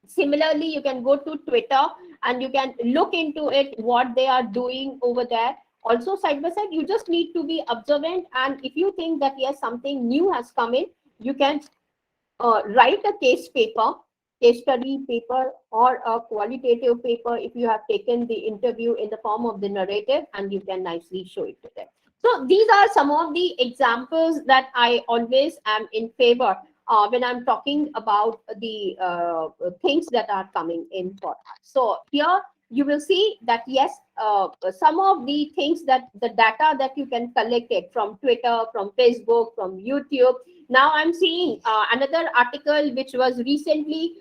Speaker 1: Similarly, you can go to Twitter and you can look into it, what they are doing over there. Also, side by side, you just need to be observant. And if you think that, yes, something new has come in, you can write a case study paper, or a qualitative paper if you have taken the interview in the form of the narrative, and you can nicely show it to them. So these are some of the examples that I always am in favor when I'm talking about the things that are coming in for us. So here you will see that yes, some of the things that the data that you can collect it from Twitter, from Facebook, from YouTube. Now I'm seeing another article which was recently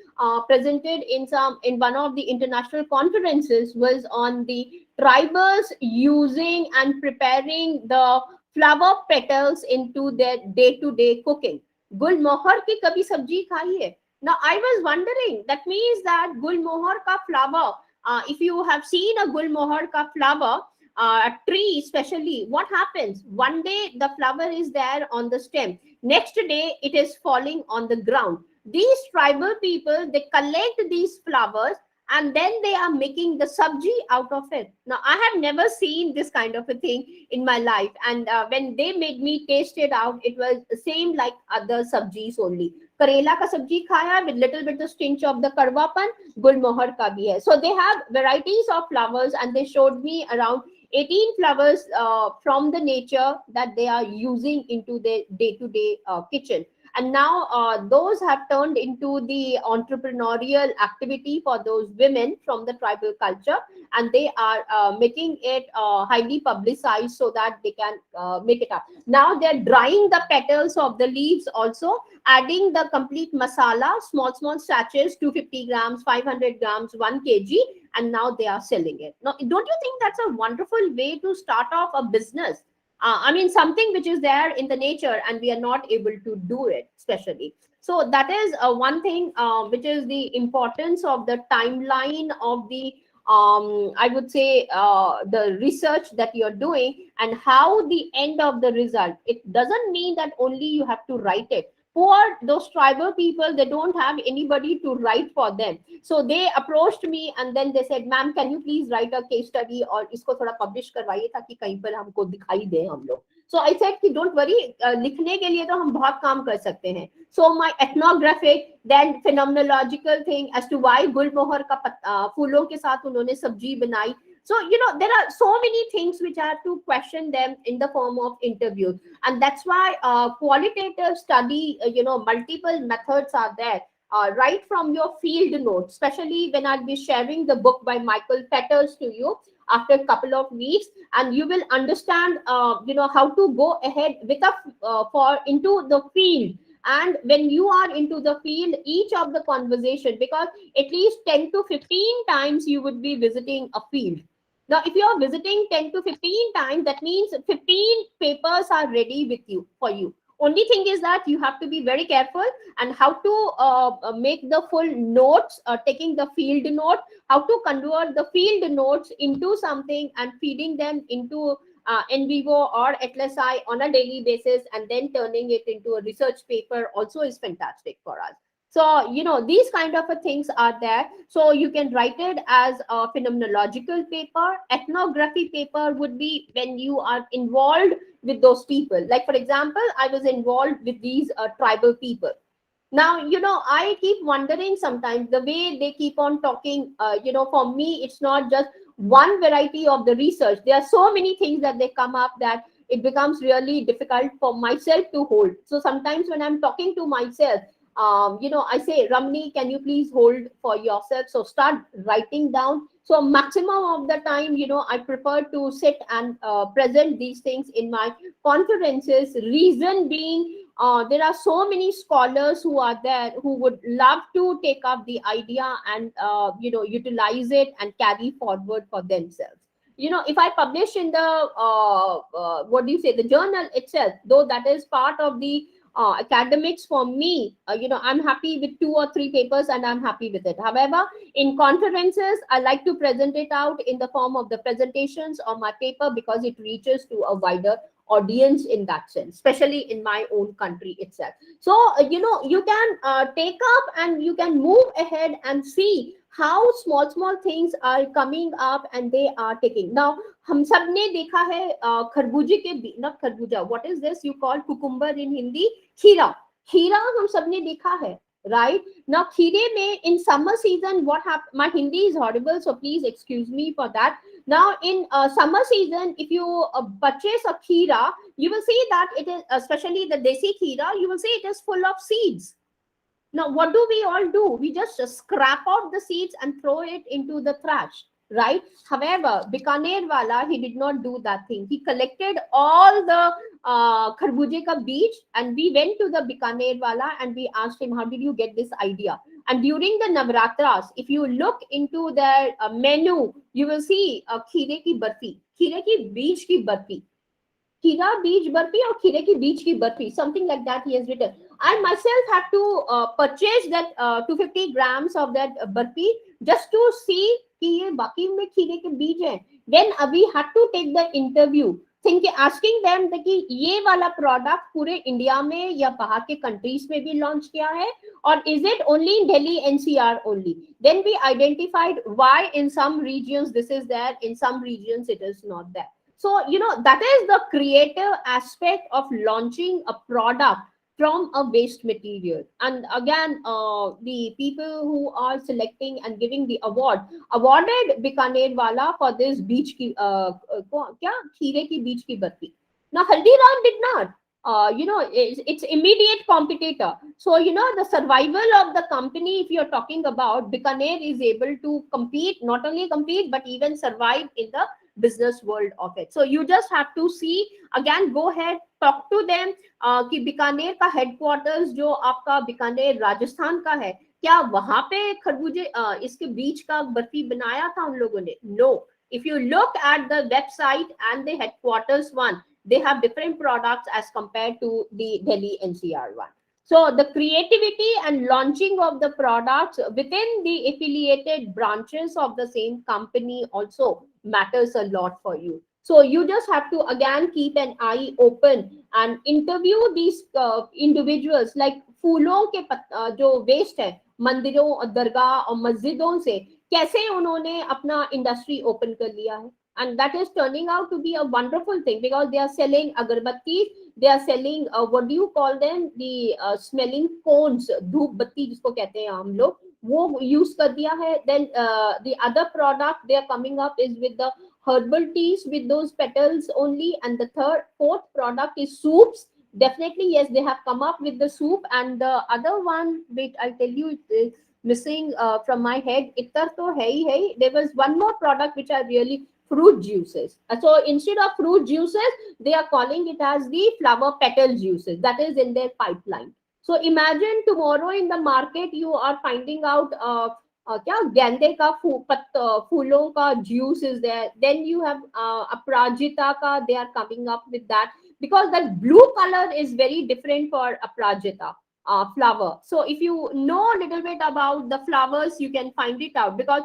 Speaker 1: presented in one of the international conferences was on the tribals using and preparing the flower petals into their day-to-day cooking. Gul mohar ki kabhi sabji khai hai? Now I was wondering, that means that gul mohar ka flower, if you have seen a gul mohar ka flower, tree especially, what happens? One day the flower is there on the stem. Next day it is falling on the ground. These tribal people, they collect these flowers and then they are making the sabji out of it. Now I have never seen this kind of a thing in my life, and when they made me taste it out, it was the same like other sabjis only. Karela ka sabji khaya with little bit of stench of the karwapan, gulmohar ka bhi hai. So they have varieties of flowers, and they showed me around 18 flowers from the nature that they are using into their day-to-day kitchen. And now those have turned into the entrepreneurial activity for those women from the tribal culture, and they are making it highly publicized so that they can make it up. Now they're drying the petals of the leaves, also adding the complete masala, small sachets, 250 grams, 500 grams, 1 kg, and now they are selling it. Now don't you think that's a wonderful way to start off a business? I mean, something which is there in the nature and we are not able to do it, especially. So that is one thing which is the importance of the timeline of the, I would say, the research that you're doing and how the end of the result. It doesn't mean that only you have to write it. For those tribal people, they don't have anybody to write for them. So they approached me and then they said, ma'am, can you please write a case study और इसको थोड़ा publish करवाइए ताकि कहीं पर हमको दिखाई दे हम लोग. So I said कि don't worry, लिखने के लिए तो हम बहुत काम कर सकते हैं. So my ethnographic, then phenomenological thing as to why गुलमोहर का फूलों के साथ उन्होंने सब्जी बनाई. So, there are so many things which I have to question them in the form of interviews. And that's why qualitative study, multiple methods are there. Right from your field notes, especially when I'll be sharing the book by Michael Petal to you after a couple of weeks, and you will understand, how to go ahead with for into the field. And when you are into the field, each of the conversation, because at least 10 to 15 times you would be visiting a field. Now, if you are visiting 10 to 15 times, that means 15 papers are ready with you for you. Only thing is that you have to be very careful and how to make the full notes, taking the field note, how to convert the field notes into something and feeding them into in vivo or LSI on a daily basis, and then turning it into a research paper also is fantastic for us. So, these kind of things are there. So you can write it as a phenomenological paper. Ethnography paper would be when you are involved with those people. Like, for example, I was involved with these tribal people. Now, I keep wondering sometimes the way they keep on talking, for me, it's not just one variety of the research. There are so many things that they come up that it becomes really difficult for myself to hold. So sometimes when I'm talking to myself, I say, Ramni, can you please hold for yourself? So start writing down. So maximum of the time, I prefer to sit and present these things in my conferences. Reason being, there are so many scholars who are there who would love to take up the idea and, utilize it and carry forward for themselves. If I publish in the, the journal itself, though that is part of the academics for me, I'm happy with 2 or 3 papers and I'm happy with it. However, in conferences, I like to present it out in the form of the presentations on my paper because it reaches to a wider audience in that sense, especially in my own country itself. So, you can take up and you can move ahead and see how small things are coming up and they are taking. Now, हम सब ने देखा है खरबूजे के not खरबूजा, what is this you call cucumber in Hindi? खीरा. खीरा हम सब ने देखा है, right? Now खीरे में in summer season what happens, my Hindi is horrible, so please excuse me for that. Now in summer season, if you purchase a kheera, you will see that it is, especially the desi kheera, you will see it is full of seeds. Now, what do we all do? We just scrap out the seeds and throw it into the trash, right? However, Bikaner wala, he did not do that thing. He collected all the kharbuje ka beach, and we went to the Bikaner wala and we asked him, how did you get this idea? And during the Navratras, if you look into their menu, you will see खीरे की बर्फी, खीरे की बीज की बर्फी, खीरा बीज barfi or खीरे की बीज की barfi, something like that he has written. I myself have to purchase that 250 grams of that barfi just to see कि ये बाकी में खीरे के बीज हैं. Then we had to take the interview, asking them कि ये वाला प्रोडक्ट पूरे इंडिया में या बाहर के कंट्रीज में भी लॉन्च किया है, or is it only in Delhi NCR only? Then we identified why in some regions this is there, in some regions it is not there. So, that is the creative aspect of launching a product from a waste material. And again, the people who are selecting and giving the awarded Bikaner wala for this beach ki, kya? Kheere ki beach ki barfi. Now, Haldiram did not. It's immediate competitor. So, the survival of the company, if you're talking about, Bikaner is able to compete, not only compete, but even survive in the business world of it. So you just have to see, again, go ahead, talk to them कि बीकानेर का headquarters जो आपका बीकानेर राजस्थान का है, क्या वहां पे खरबूजे इसके बीच का बर्फी बनाया था उन लोगों ने? No. If you look at the website and the headquarters one, they have different products as compared to the Delhi NCR one. So the creativity and launching of the products within the affiliated branches of the same company also matters a lot for you. So you just have to again keep an eye open and interview these individuals. Like फूलों के जो waste है मंदिरों और दरगाह और मस्जिदों से, कैसे उन्होंने अपना इंडस्ट्री ओपन कर लिया है. And that is turning out to be a wonderful thing because they are selling agarbatti, they are selling what do you call them, the smelling cones, धूप बत्ती जिसको कहते हैं हम लोग, वो use कर दिया है. Then the other product they are coming up is with the herbal teas with those petals only. And the fourth product is soups. Definitely, yes, they have come up with the soup. And the other one, wait, I'll tell you, it is missing from my head. Ittar to hai hi hai. There was one more product which I really, fruit juices. So instead of fruit juices, they are calling it as the flower petal juices. That is in their pipeline. So imagine tomorrow in the market you are finding out क्या गेंदे का फूलों का juice is there. Then you have अपराजिता का, they are coming up with that because that blue color is very different for Aparajita flower. So if you know a little bit about the flowers, you can find it out because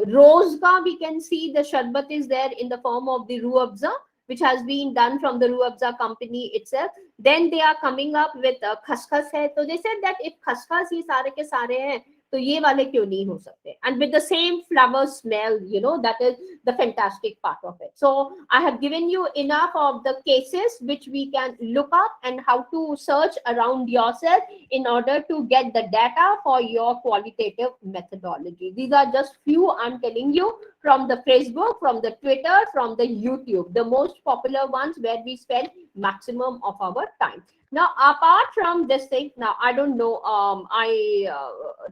Speaker 1: rose ka we can see the sharbat is there in the form of the ruh afza, which has been done from the ruh afza company itself. Then they are coming up with khaskhas hai, so they said that if khaskhas ye sare ke sare hain तो ये वाले क्यों नहीं हो सकते. And with the same flower smell, that is the fantastic part of it. So I have given you enough of the cases which we can look up and how to search around yourself in order to get the data for your qualitative methodology. These are just few I'm telling you from the Facebook, from the Twitter, from the YouTube, the most popular ones where we spend maximum of our time. Now, apart from this thing, now I don't know,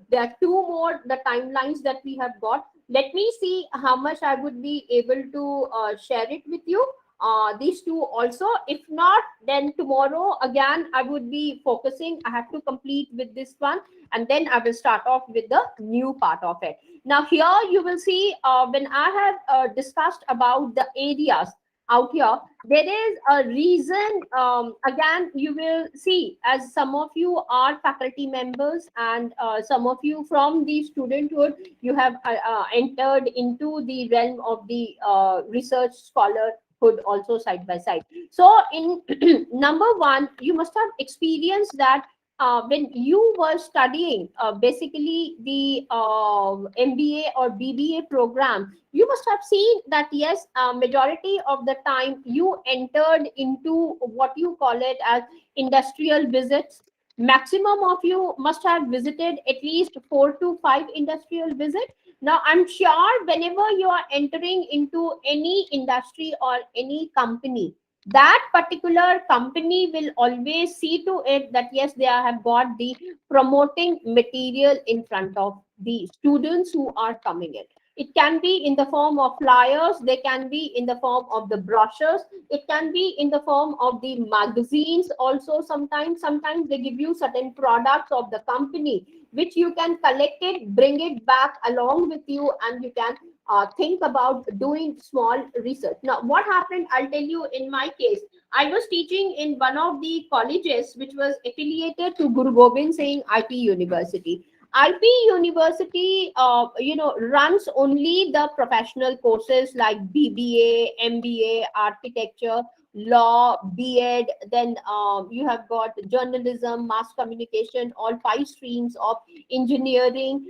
Speaker 1: there are two more the timelines that we have got. Let me see how much I would be able to share it with you. These two also. If not, then tomorrow again I would be focusing. I have to complete with this one, and then I will start off with the new part of it. Now here you will see when I have discussed about the areas out here, there is a reason. Again, you will see as some of you are faculty members and some of you from the studenthood, you have entered into the realm of the research scholarhood also side by side. So in number one, you must have experienced that when you were studying basically the MBA or BBA program, you must have seen that yes, majority of the time you entered into what you call it as industrial visits. Maximum of you must have visited at least 4 to 5 industrial visits. Now, I'm sure whenever you are entering into any industry or any company, that particular company will always see to it that yes, they have got the promoting material in front of the students who are coming in. It can be in the form of flyers, they can be in the form of the brochures, it can be in the form of the magazines also. Sometimes they give you certain products of the company which you can collect it, bring it back along with you, and you can think about doing small research. Now, what happened, I'll tell you. In my case, I was teaching in one of the colleges which was affiliated to Guru Gobind Singh IP University. IP University, runs only the professional courses like BBA, MBA, architecture, law, B.Ed. Then you have got journalism, mass communication, all five streams of engineering,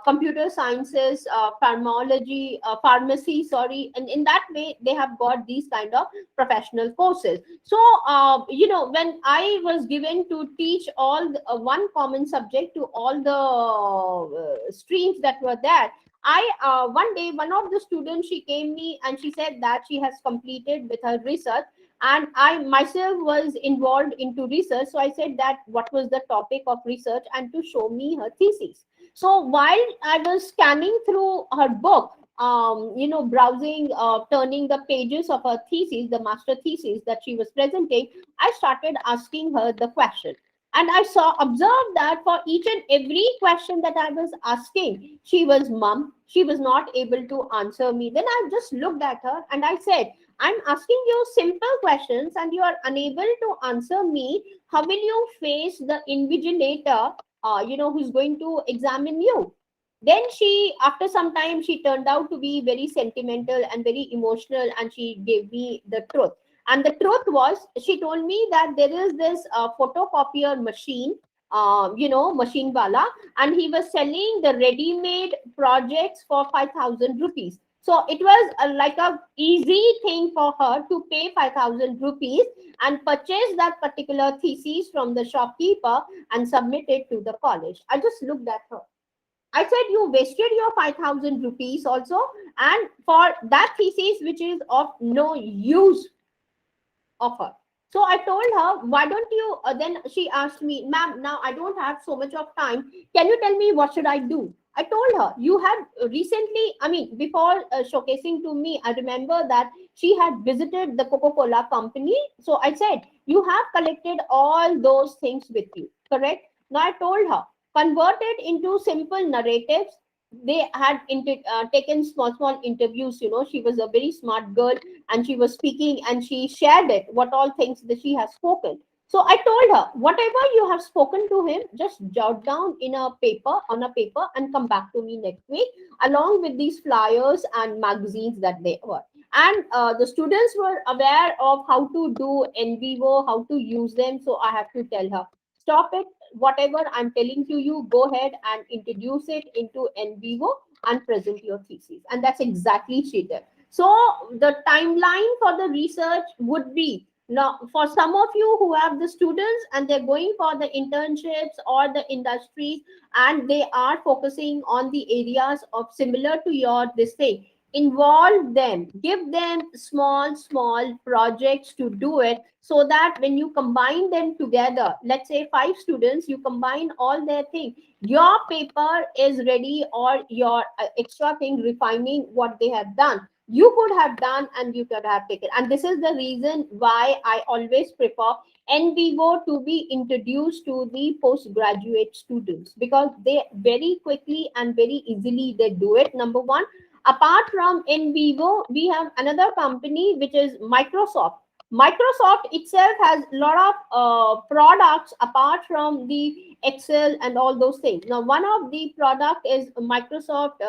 Speaker 1: computer sciences, pharmacy, sorry. And in that way, they have got these kind of professional courses. So, when I was given to teach all one common subject to all the streams that were there, one day, one of the students, she came me and she said that she has completed with her research, and I myself was involved into research. So I said that what was the topic of research, and to show me her thesis. So while I was scanning through her book, browsing, turning the pages of her thesis, the master thesis that she was presenting, I started asking her the question. And I observed that for each and every question that I was asking, she was mum. She was not able to answer me. Then I just looked at her and I said, I'm asking you simple questions and you are unable to answer me. How will you face the invigilator, who's going to examine you? Then she, after some time, she turned out to be very sentimental and very emotional, and she gave me the truth. And the truth was, she told me that there is this photocopier machine, machine wala, and he was selling the ready-made projects for 5,000 rupees. So it was like a easy thing for her to pay 5,000 rupees and purchase that particular thesis from the shopkeeper and submit it to the college. I just looked at her. I said, you wasted your 5,000 rupees also, and for that thesis which is of no use of her. So I told her, why don't you? Then she asked me, ma'am, now I don't have so much of time. Can you tell me what should I do? I told her, you have recently, I mean, before showcasing to me, I remember that she had visited the Coca-Cola company. So I said, you have collected all those things with you, correct? Now I told her, convert it into simple narratives. They had taken small interviews. She was a very smart girl, and she was speaking and she shared it, what all things that she has spoken. So I told her, whatever you have spoken to him, just jot down on a paper, and come back to me next week along with these flyers and magazines that they were. And the students were aware of how to do NVivo, how to use them. So I have to tell her, stop it. Whatever I'm telling to you, go ahead and introduce it into NVivo and present your thesis. And that's exactly she did. So the timeline for the research would be, now for some of you who have the students and they're going for the internships or the industries, and they are focusing on the areas of similar to your this thing, involve them, give them small projects to do it, so that when you combine them together, let's say 5 students, you combine all their things, your paper is ready, or your extra thing refining what they have done, you could have done and you could have taken. And this is the reason why I always prefer NVivo to be introduced to the postgraduate students, because they very quickly and very easily they do it. Number one, apart from NVivo, we have another company which is Microsoft. Microsoft itself has a lot of products apart from the Excel and all those things. Now, one of the product is Microsoft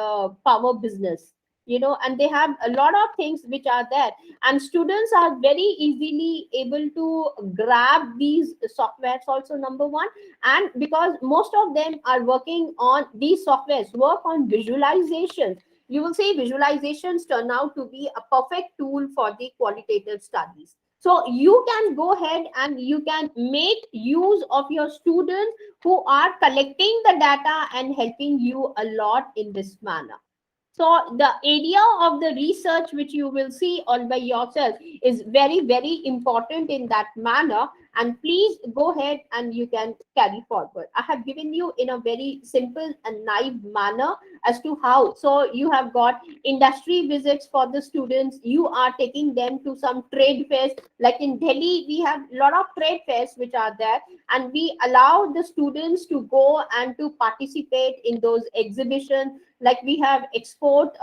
Speaker 1: Power Business, and they have a lot of things which are there, and students are very easily able to grab these softwares also, number one. And because most of them are working on these softwares, work on visualizations, you will see visualizations turn out to be a perfect tool for the qualitative studies. So you can go ahead and you can make use of your students who are collecting the data and helping you a lot in this manner. So the area of the research which you will see all by yourself is very, very important in that manner. And please go ahead and you can carry forward. I have given you in a very simple and naive manner as to how. So you have got industry visits for the students. You are taking them to some trade fairs. Like in Delhi, we have a lot of trade fairs which are there, and we allow the students to go and to participate in those exhibitions. Like we have export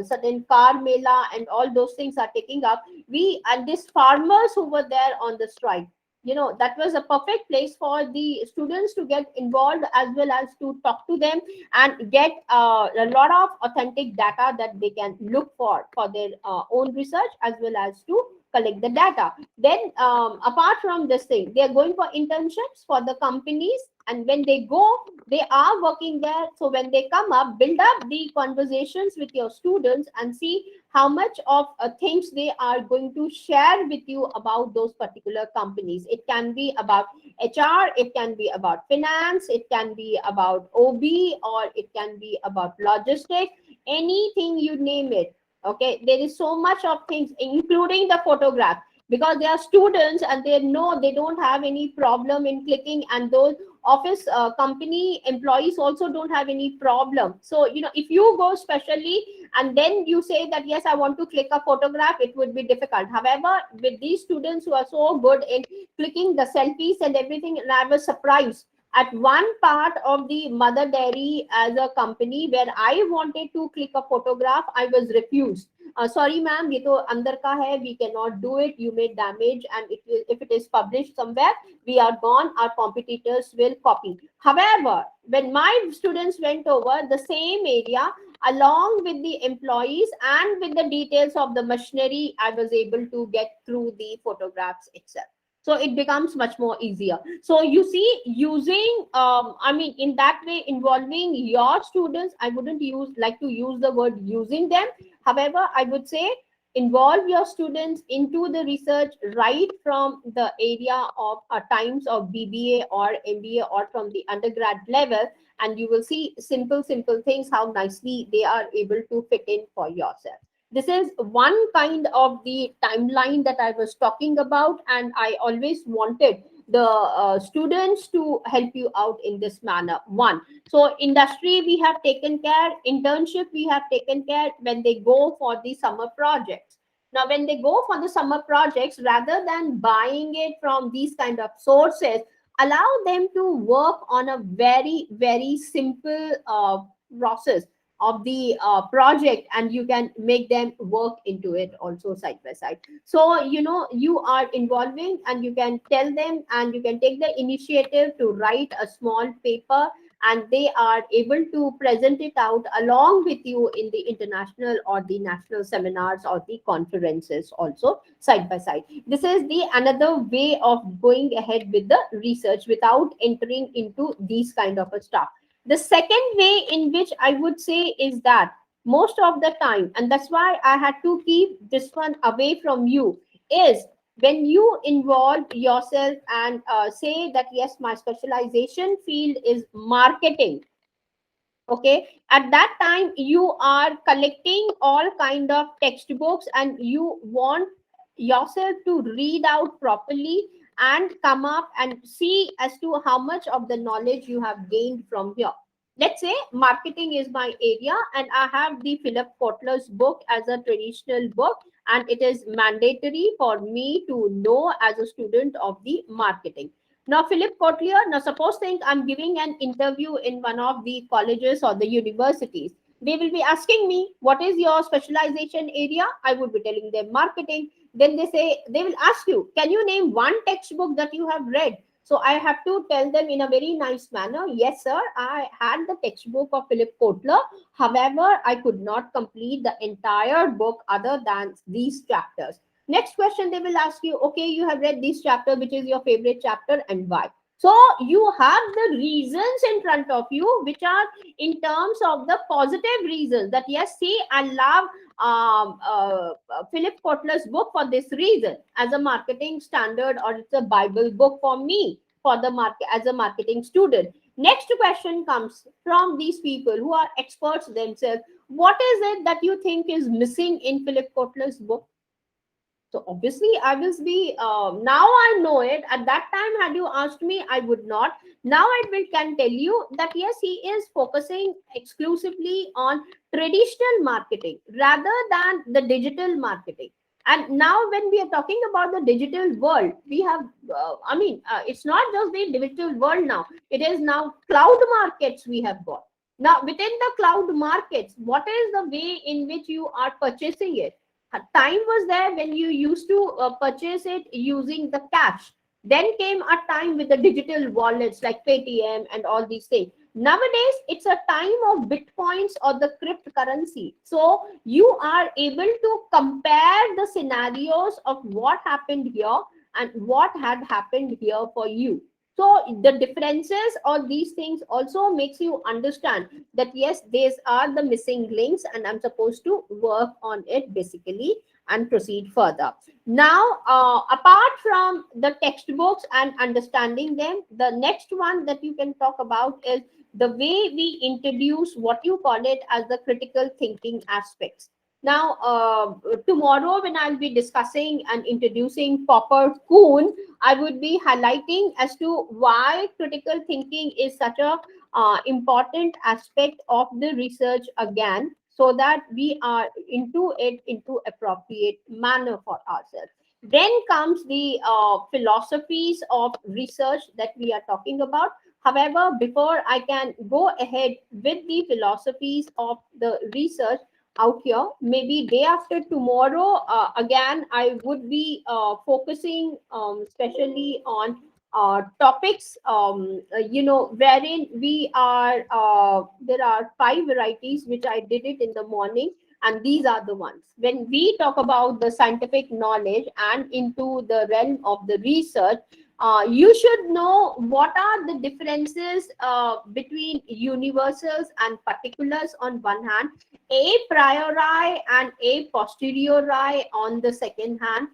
Speaker 1: certain car mela and all those things are taking up. We and these farmers who were there on the strike, that was a perfect place for the students to get involved, as well as to talk to them and get a lot of authentic data that they can look for their own research, as well as to collect the data. Then apart from this thing, they are going for internships for the companies, and when they go, they are working there. So when they come up, build up the conversations with your students and see how much of things they are going to share with you about those particular companies. It can be about HR, it can be about finance, it can be about OB, or it can be about logistics, anything you name it. Okay, there is so much of things, including the photograph, because they are students and they know they don't have any problem in clicking, and those office company employees also don't have any problem. So if you go specially and then you say that yes, I want to click a photograph, it would be difficult. However, with these students who are so good in clicking the selfies and everything, and I was surprised at one part of the mother dairy as a company where I wanted to click a photograph, I was refused. Sorry ma'am, ये तो अंदर का है, we cannot do it, you may damage, and if it is published somewhere, we are gone, our competitors will copy. However, when my students went over the same area along with the employees and with the details of the machinery, I was able to get through the photographs itself. So it becomes much more easier. So you see, using in that way, involving your students, I wouldn't like to use the word using them. However, I would say involve your students into the research right from the area of times of BBA or MBA, or from the undergrad level, and you will see simple things how nicely they are able to fit in for yourself. This is one kind of the timeline that I was talking about, and I always wanted the students to help you out in this manner. One, so industry we have taken care, internship we have taken care when they go for the summer projects. Now, when they go for the summer projects, rather than buying it from these kind of sources, allow them to work on a very, very simple process of the project, and you can make them work into it also side by side. So you are involving, and you can tell them, and you can take the initiative to write a small paper, and they are able to present it out along with you in the international or the national seminars or the conferences also side by side. This is the another way of going ahead with the research without entering into these kind of a stuff. The second way in which I would say is that most of the time, and that's why I had to keep this one away from you, is when you involve yourself and say that yes, my specialization field is marketing. Okay, at that time you are collecting all kind of textbooks, and you want yourself to read out properly and come up and see as to how much of the knowledge you have gained from here. Let's say marketing is my area, and I have the Philip Kotler's book as a traditional book, and it is mandatory for me to know as a student of the marketing. Now, Philip Kotler, now suppose think I'm giving an interview in one of the colleges or the universities. They will be asking me, what is your specialization area? I would be telling them marketing. Then they will ask you, can you name one textbook that you have read? So I have to tell them in a very nice manner, yes, sir, I had the textbook of Philip Kotler. However, I could not complete the entire book other than these chapters. Next question, they will ask you, okay, you have read this chapter, which is your favorite chapter and why? So you have the reasons in front of you, which are in terms of the positive reasons that yes, see, I love Philip Kotler's book for this reason as a marketing standard, or it's a Bible book for me for the market as a marketing student. Next question comes from these people who are experts themselves. What is it that you think is missing in Philip Kotler's book? So obviously, I will be now I know it. At that time, had you asked me, I would not. Now I will can tell you that yes, he is focusing exclusively on traditional marketing rather than the digital marketing. And now, when we are talking about the digital world, we have, it's not just the digital world now. It is now cloud markets we have got. Now, within the cloud markets, what is the way in which you are purchasing it? A time was there when you used to purchase it using the cash. Then came a time with the digital wallets like Paytm and all these things. Nowadays, it's a time of bitcoins or the cryptocurrency. So you are able to compare the scenarios of what happened here and what had happened here for you. So the differences or these things also makes you understand that yes, these are the missing links and I'm supposed to work on it basically and proceed further. Now, apart from the textbooks and understanding them, the next one that you can talk about is the way we introduce what you call it as the critical thinking aspects. Now, tomorrow when I'll be discussing and introducing Popper Kuhn, I would be highlighting as to why critical thinking is such a important aspect of the research again, so that we are into it into appropriate manner for ourselves. Then comes the philosophies of research that we are talking about. However, before I can go ahead with the philosophies of the research out here, maybe day after tomorrow, again I would be focusing especially on topics, wherein we are there are five varieties which I did it in the morning, and these are the ones when we talk about the scientific knowledge and into the realm of the research. You should know what are the differences between universals and particulars on one hand, a priori and a posteriori on the second hand.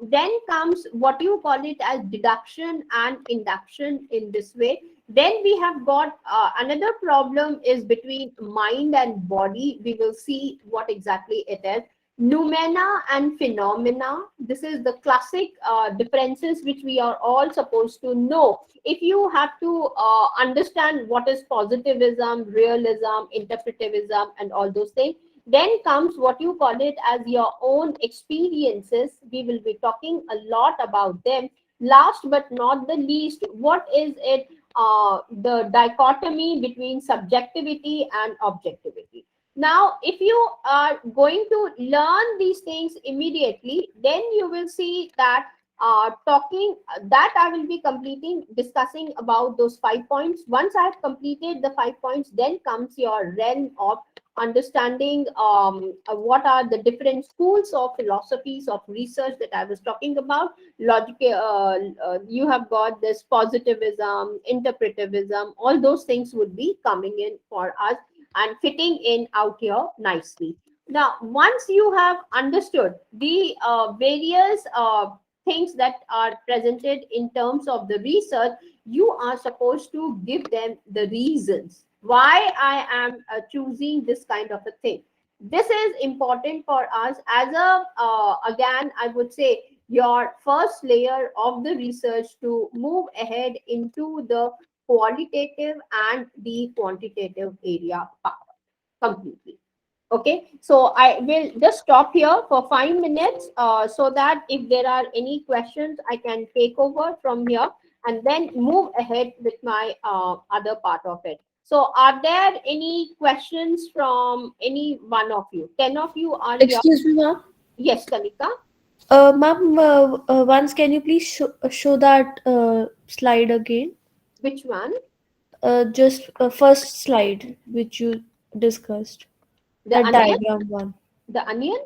Speaker 1: Then comes what you call it as deduction and induction in this way. Then we have got another problem is between mind and body. We will see what exactly it is. Noumena and phenomena. This is the classic differences which we are all supposed to know. If you have to understand what is positivism, realism, interpretivism, and all those things, then comes what you call it as your own experiences. We will be talking a lot about them. Last but not the least, what is it? The dichotomy between subjectivity and objectivity. Now, if you are going to learn these things immediately, then you will see that talking that I will be completing discussing about those 5 points. Once I have completed the 5 points, then comes your realm of understanding what are the different schools of philosophies of research that I was talking about. Logic, you have got this positivism, interpretivism, all those things would be coming in for us and fitting in out here nicely. Now, once you have understood the various things that are presented in terms of the research, you are supposed to give them the reasons why I am choosing this kind of a thing. This is important for us as a, again, I would say, your first layer of the research to move ahead into the qualitative and the quantitative area completely. Okay, so I will just stop here for 5 minutes so that if there are any questions, I can take over from here and then move ahead with my other part of it. So, are there any questions from any one of you? 10 of you are here.
Speaker 2: Excuse me, ma'am.
Speaker 1: Yes, Kanika.
Speaker 2: Ma'am, once can you please show that slide again?
Speaker 1: Which one?
Speaker 2: Just first slide which you discussed.
Speaker 1: The
Speaker 2: That
Speaker 1: onion?
Speaker 2: diagram one.
Speaker 1: The onion?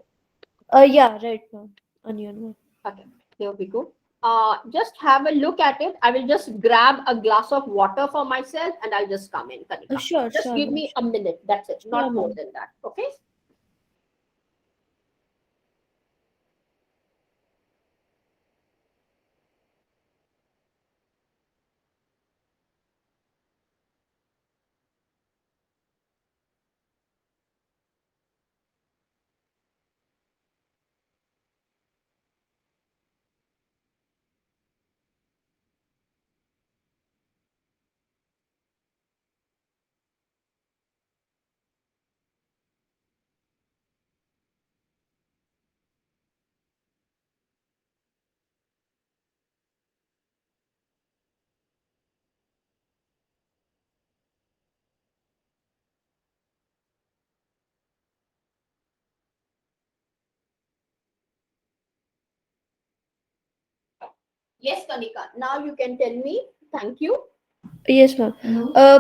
Speaker 2: Yeah, right, ma'am. Onion one.
Speaker 1: Okay, here we go. Just have a look at it. I will just grab a glass of water for myself and I'll just come in, Kanika.
Speaker 2: Sure,
Speaker 1: Just
Speaker 2: sure,
Speaker 1: give
Speaker 2: ma'am.
Speaker 1: me a minute. That's it.
Speaker 2: Sure,
Speaker 1: Not more
Speaker 2: ma'am.
Speaker 1: than that. Okay. Yes, Kanika. Now you can tell me. Thank you.
Speaker 2: Yes, ma'am.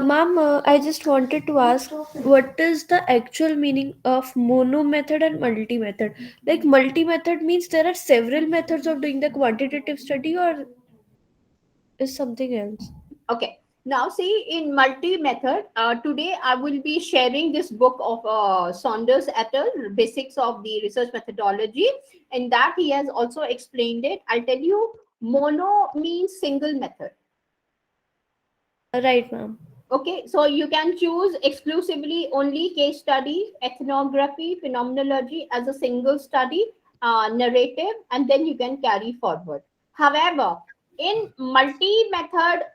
Speaker 2: Ma'am, I just wanted to ask, what is the actual meaning of mono method and multi method? Like, multi method means there are several methods of doing the quantitative study, or is something else?
Speaker 1: Okay. Now, see, in multi-method, today I will be sharing this book of Saunders et al., Basics of the Research Methodology. In that, he has also explained it. I'll tell you, mono means single method.
Speaker 2: Right, ma'am.
Speaker 1: Okay, so you can choose exclusively only case study, ethnography, phenomenology as a single study, narrative, and then you can carry forward. However, in multi-method,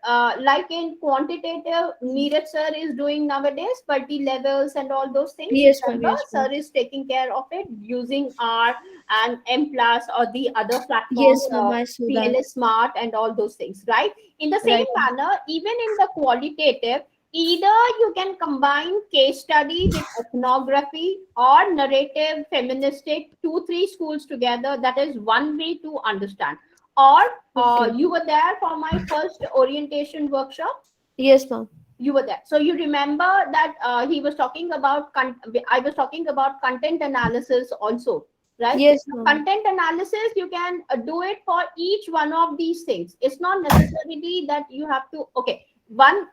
Speaker 1: like in quantitative, Neeraj sir is doing nowadays, multi-levels and all those things.
Speaker 2: Yes, ma'am.
Speaker 1: Remember,
Speaker 2: Yes,
Speaker 1: sir
Speaker 2: ma'am.
Speaker 1: is taking care of it using R and M plus or the other platforms,
Speaker 2: Yes, ma'am. I saw that.
Speaker 1: PLS Smart and all those things, right? In the same
Speaker 2: Right, ma'am.
Speaker 1: manner, even in the qualitative, either you can combine case study with ethnography or narrative feministic, two three schools together. That is one way to understand. Or
Speaker 2: Okay.
Speaker 1: you were there for my first orientation workshop.
Speaker 2: Yes, ma'am.
Speaker 1: You were there, so you remember that he was talking about I was talking about content analysis also, right?
Speaker 2: Yes,
Speaker 1: Now,
Speaker 2: ma'am.
Speaker 1: content analysis, you can do it for each one of these things. It's not necessarily that you have to. Okay, one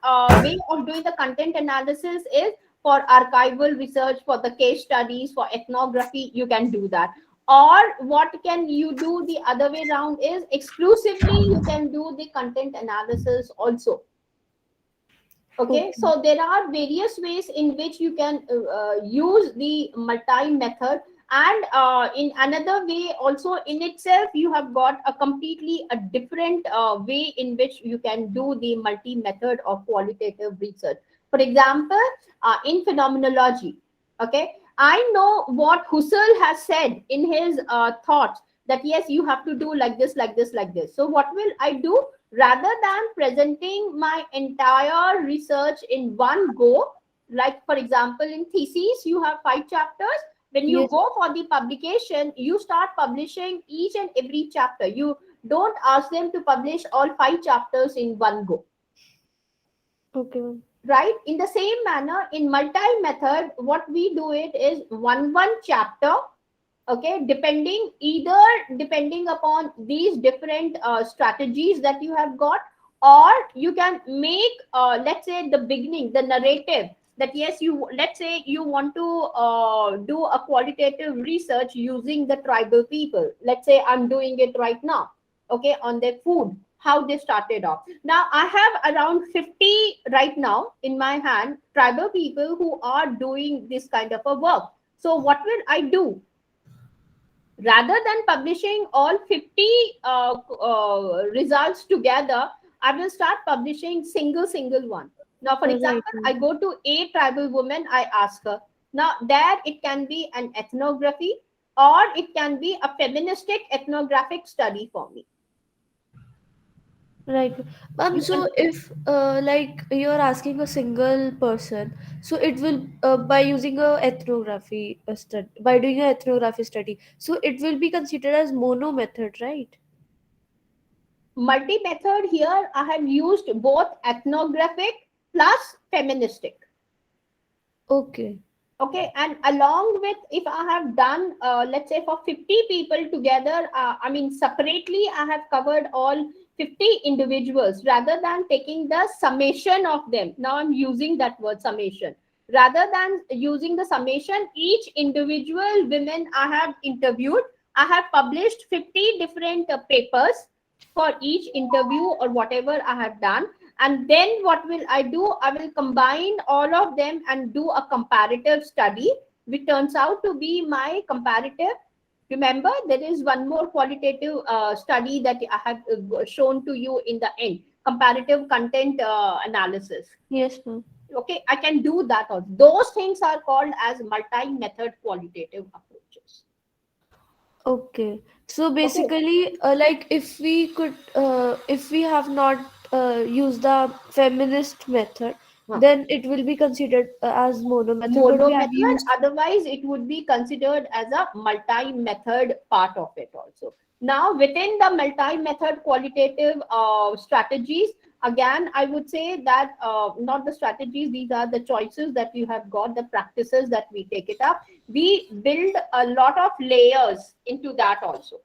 Speaker 1: way of doing the content analysis is for archival research, for the case studies, for ethnography, you can do that. Or what can you do the other way around is exclusively you can do the content analysis also. Okay,
Speaker 2: Okay.
Speaker 1: so there are various ways in which you can use the multi method, and in another way also in itself you have got a completely a different way in which you can do the multi method of qualitative research. For example, in phenomenology, okay, I know what Husserl has said in his thoughts, that yes, you have to do like this, like this, like this. So what will I do? Rather than presenting my entire research in one go, like for example in thesis you have 5 chapters. When you
Speaker 2: Yes.
Speaker 1: go for the publication, you start publishing each and every chapter. You don't ask them to publish all 5 chapters in one go,
Speaker 2: Okay, ma'am.
Speaker 1: right? In the same manner, in multi method, what we do it is one chapter. Okay, depending upon these different strategies that you have got, or you can make let's say the beginning, the narrative, that yes, you, let's say you want to do a qualitative research using the tribal people. Let's say I'm doing it right now, okay, on their food, how they started off. Now I have around 50 right now in my hand, tribal people who are doing this kind of a work. So what will I do? Rather than publishing all 50 results together, I will start publishing single one. Now for
Speaker 2: Right,
Speaker 1: example, I
Speaker 2: ma'am.
Speaker 1: go to a tribal woman, I ask her. Now there it can be an ethnography, or it can be a feministic ethnographic study for me.
Speaker 2: Right.
Speaker 1: You
Speaker 2: So if like you're asking a single person, so it will by using a ethnography study, by doing a ethnography study, so it will be considered as mono method, right?
Speaker 1: multi method, here I have used both ethnographic plus feministic.
Speaker 2: Okay.
Speaker 1: Okay, and along with, if I have done let's say for 50 people together, I mean separately I have covered all 50 individuals, rather than taking the summation of them. Now I'm using that word summation. Rather than using the summation, each individual women I have interviewed, I have published 50 different papers for each interview or whatever I have done. And then what will I do? I will combine all of them and do a comparative study, which turns out to be my comparative. Remember, there is one more qualitative study that I have shown to you in the end, comparative content analysis.
Speaker 2: Yes, ma'am.
Speaker 1: Okay, I can do that also. Those things are called as multi-method qualitative approaches.
Speaker 2: Okay. So
Speaker 1: Okay.
Speaker 2: basically, like if we have not used the feminist method,
Speaker 1: Huh.
Speaker 2: then it will be considered as mono method. But
Speaker 1: Mono
Speaker 2: we have
Speaker 1: method,
Speaker 2: used.
Speaker 1: otherwise it would be considered as a multi-method part of it also. Now, within the multi-method qualitative strategies, again, I would say that not the strategies, these are the choices that you have got, the practices that we take it up. We build a lot of layers into that also.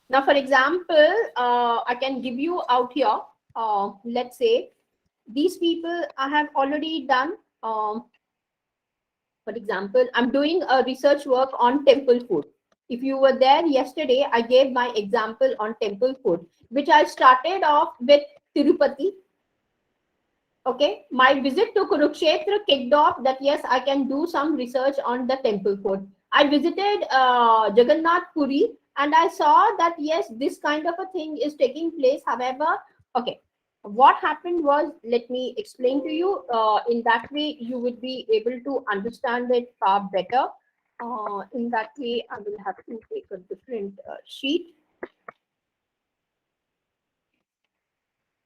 Speaker 1: Now, for example, I can give you out here, let's say, these people I have already done. For example, I'm doing a research work on temple food. If you were there yesterday, I gave my example on temple food, which I started off with Tirupati. Okay, my visit to Kurukshetra kicked off that yes, I can do some research on the temple food. I visited Jagannath Puri and I saw that yes, this kind of a thing is taking place. However, okay, what happened was, let me explain to you. In that way, you would be able to understand it far better. In that way, I will have to take a different sheet.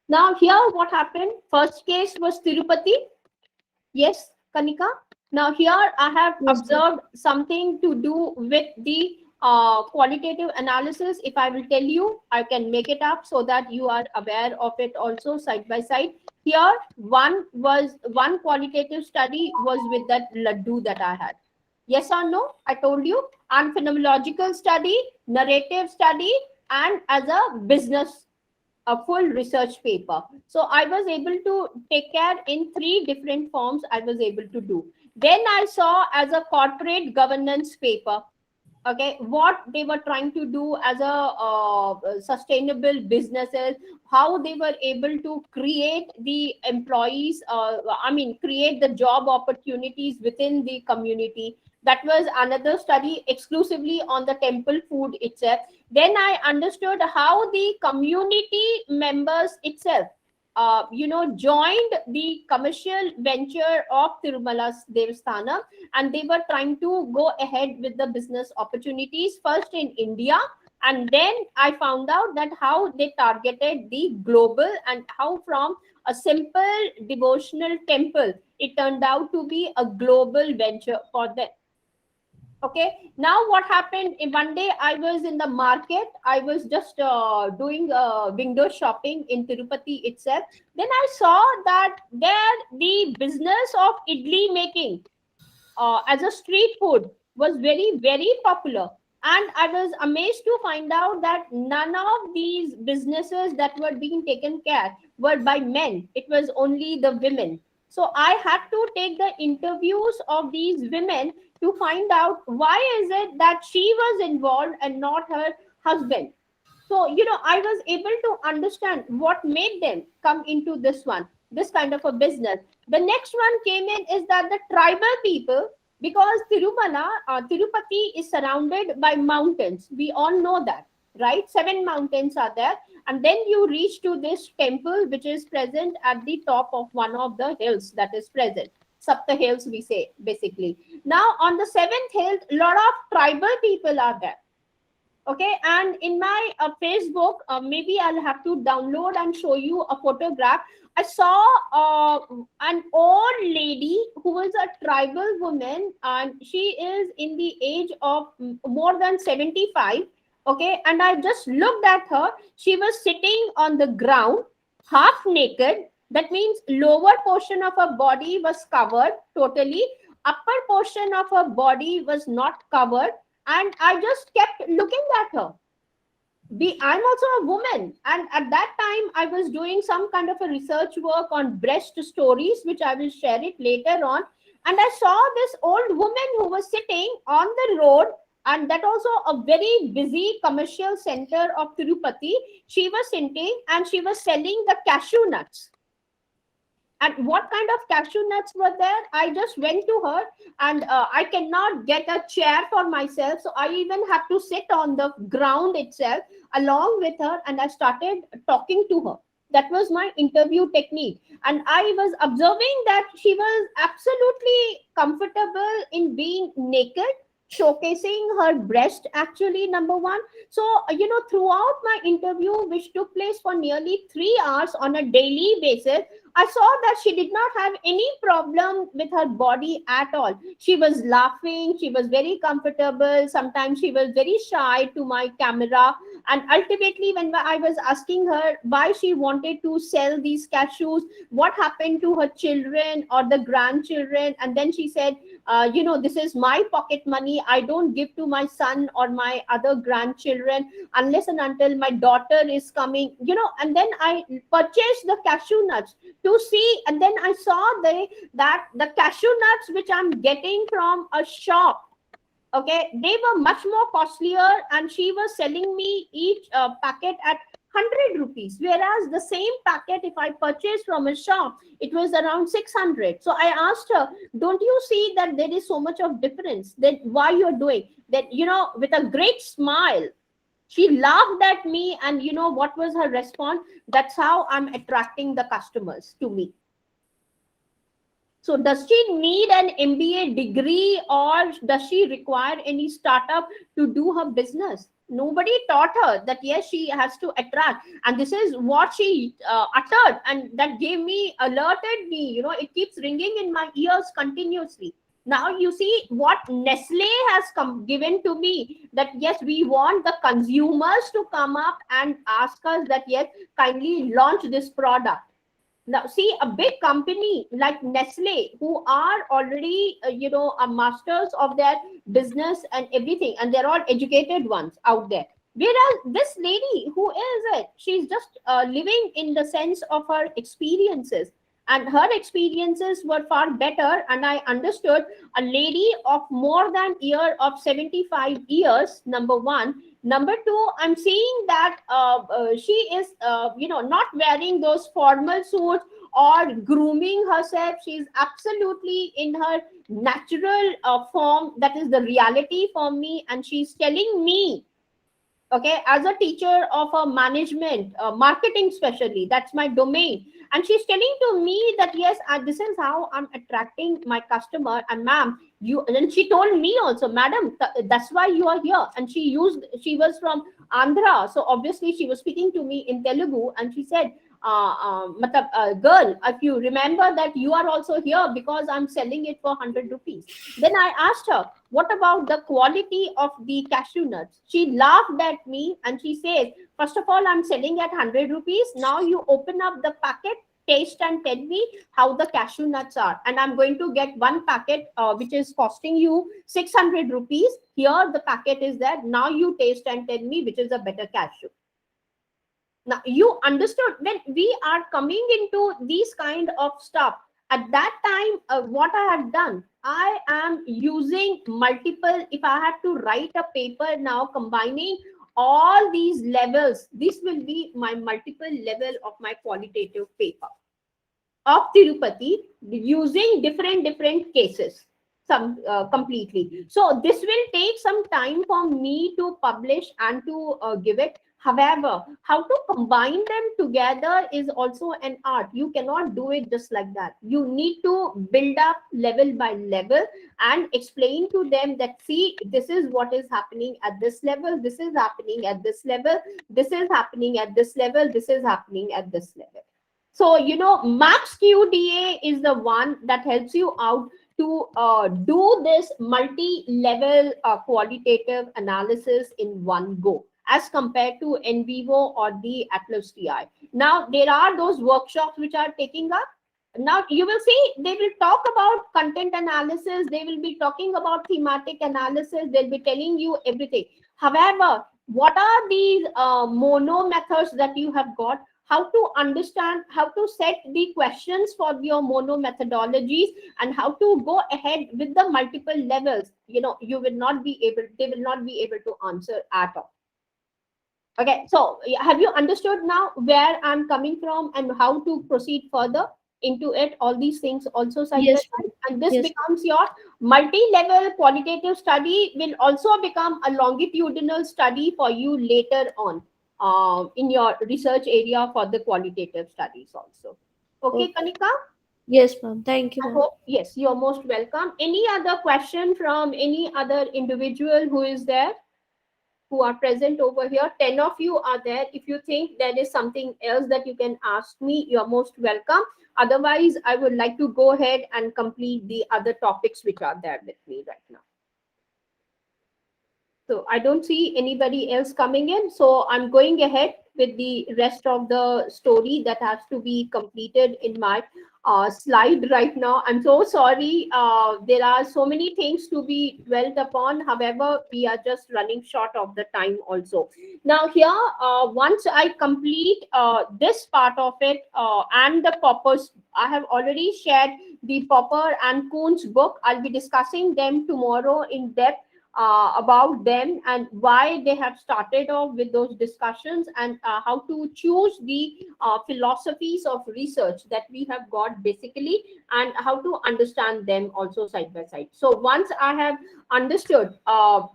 Speaker 1: Now, here, what happened? First case was Tirupati. Yes, Kanika. Now here I have
Speaker 2: Yes, ma'am.
Speaker 1: observed something to do with the qualitative analysis. If I will tell you, I can make it up so that you are aware of it also side by side. Here, one qualitative study was with that laddu that I had. Yes or no? I told you. And phenomenological study, narrative study, and as a business a full research paper. So I was able to take care in three different forms I was able to do. Then I saw as a corporate governance paper, okay, what they were trying to do as a sustainable businesses, how they were able to create the employees, create the job opportunities within the community. That was another study exclusively on the temple food itself. Then I understood how the community members itself joined the commercial venture of Tirumala's Devasthana, and they were trying to go ahead with the business opportunities first in India, and then I found out that how they targeted the global, and how from a simple devotional temple it turned out to be a global venture for them. Okay, now what happened, one day I was in the market, I was just doing window shopping in Tirupati itself. Then I saw that there the business of idli making as a street food was very very popular. And I was amazed to find out that none of these businesses that were being taken care were by men, it was only the women. So I had to take the interviews of these women to find out why is it that she was involved and not her husband. So I was able to understand what made them come into this kind of a business. The next one came in is that the tribal people, because Tirupati is surrounded by mountains, we all know that, right? Seven mountains are there, and then you reach to this temple which is present at the top of one of the hills that is present. Sapta hills, we say, basically. Now on the seventh hill, a lot of tribal people are there. Okay, and in my Facebook, maybe I'll have to download and show you a photograph. I saw an old lady who was a tribal woman, and she is in the age of more than 75. Okay, and I just looked at her. She was sitting on the ground, half naked. That means lower portion of her body was covered totally, upper portion of her body was not covered. And I just kept looking at her. I'm also a woman, and at that time I was doing some kind of a research work on breast stories, which I will share it later on. And I saw this old woman who was sitting on the road, and that also a very busy commercial center of Tirupati. She was sitting and she was selling the cashew nuts. And what kind of cashew nuts were there? I just went to her, and I cannot get a chair for myself, so I even have to sit on the ground itself along with her, and I started talking to her. That was my interview technique, and I was observing that she was absolutely comfortable in being naked. showcasing her breast, actually, number one. So throughout my interview, which took place for nearly 3 hours on a daily basis, I saw that she did not have any problem with her body at all. She was laughing, she was very comfortable, sometimes she was very shy to my camera. And ultimately, when I was asking her why she wanted to sell these cashews, what happened to her children or the grandchildren, and then she said, this is my pocket money. I don't give to my son or my other grandchildren unless and until my daughter is coming. And then I purchased the cashew nuts to see, and then I saw that the cashew nuts which I'm getting from a shop, okay, they were much more costlier, and she was selling me each packet at 100 rupees, whereas the same packet, if I purchased from a shop, it was around 600. So I asked her, don't you see that there is so much of difference, that why you're doing that? With a great smile, she laughed at me, and what was her response? That's how I'm attracting the customers to me. So does she need an MBA degree, or does she require any startup to do her business? Nobody taught her that yes, she has to attract. And this is what she uttered. And that gave me, alerted me, it keeps ringing in my ears continuously. Now you see what Nestle has given to me, that yes, we want the consumers to come up and ask us that yes, kindly launch this product. Now see, a big company like Nestle, who are already a masters of their business and everything, and they're all educated ones out there, whereas this lady, who is it, she's just living in the sense of her experiences, and her experiences were far better. And I understood, a lady of more than year of 75 years, number one. Number two, I'm seeing that she is not wearing those formal suits or grooming herself. She's absolutely in her natural form. That is the reality for me. And she's telling me, okay, as a teacher of a management, marketing especially, that's my domain, and she's telling to me that yes, this is how I'm attracting my customer. And ma'am, you, and she told me also, madam, that's why you are here. And she was from Andhra, so obviously she was speaking to me in Telugu, and she said, girl, if you remember that you are also here because I'm selling it for 100 rupees. Then I asked her, what about the quality of the cashew nuts? She laughed at me and she says, first of all, I'm selling at 100 rupees. Now you open up the packet, taste, and tell me how the cashew nuts are. And I'm going to get one packet which is costing you 600 rupees. Here, the packet is there. Now you taste and tell me which is a better cashew. Now you understood, when we are coming into these kind of stuff, at that time, what I had done, I am using multiple, if I have to write a paper now combining all these levels, this will be my multiple level of my qualitative paper of Tirupati, using different cases, some completely. So this will take some time for me to publish and to give it. However, how to combine them together is also an art. You cannot do it just like that. You need to build up level by level and explain to them that, see, this is what is happening at this level, this is happening at this level, this is happening at this level, this is happening at this level. So, Max QDA is the one that helps you out to do this multi-level qualitative analysis in one go, as compared to NVivo or the Atlas TI. Now, there are those workshops which are taking up. Now, you will see, they will talk about content analysis, they will be talking about thematic analysis, they'll be telling you everything. However, what are these mono methods that you have got? How to understand, how to set the questions for your mono methodologies, and how to go ahead with the multiple levels, you will not be able, they will not be able to answer at all. Okay, so have you understood now where I'm coming from and how to proceed further into it? All these things also side by
Speaker 2: Yes, ma'am.
Speaker 1: side, and this
Speaker 2: Yes.
Speaker 1: becomes your multi-level qualitative study, will also become a longitudinal study for you later on in your research area for the qualitative studies also. Okay,
Speaker 2: Okay.
Speaker 1: Kanika?
Speaker 2: Yes, ma'am. Thank you,
Speaker 1: I
Speaker 2: ma'am.
Speaker 1: hope, yes, you're most welcome. Any other question from any other individual who is there, who are present over here? 10 of you are there. If you think there is something else that you can ask me, you're most welcome. Otherwise, I would like to go ahead and complete the other topics which are there with me right now. So I don't see anybody else coming in. So I'm going ahead with the rest of the story that has to be completed in my slide right now. I'm so sorry. There are so many things to be dwelt upon. However, we are just running short of the time also. Now here, once I complete this part of it and the Popper's, I have already shared the Popper and Kuhn's book. I'll be discussing them tomorrow in depth about them and why they have started off with those discussions, and how to choose the philosophies of research that we have got basically, and how to understand them also side by side. So once I have understood,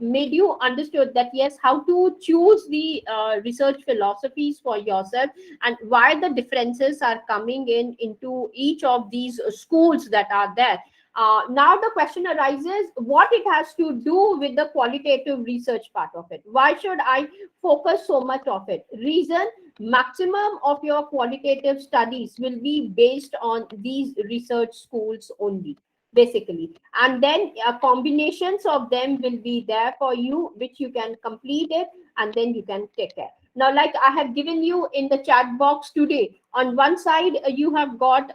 Speaker 1: made you understood that yes, how to choose the research philosophies for yourself, and why the differences are coming in into each of these schools that are there. Now the question arises what it has to do with the qualitative research part of it. Why should I focus so much of it? Reason: maximum of your qualitative studies will be based on these research schools only, basically. And then combinations of them will be there for you, which you can complete it and then you can take care. Now, like I have given you in the chat box today, on one side you have got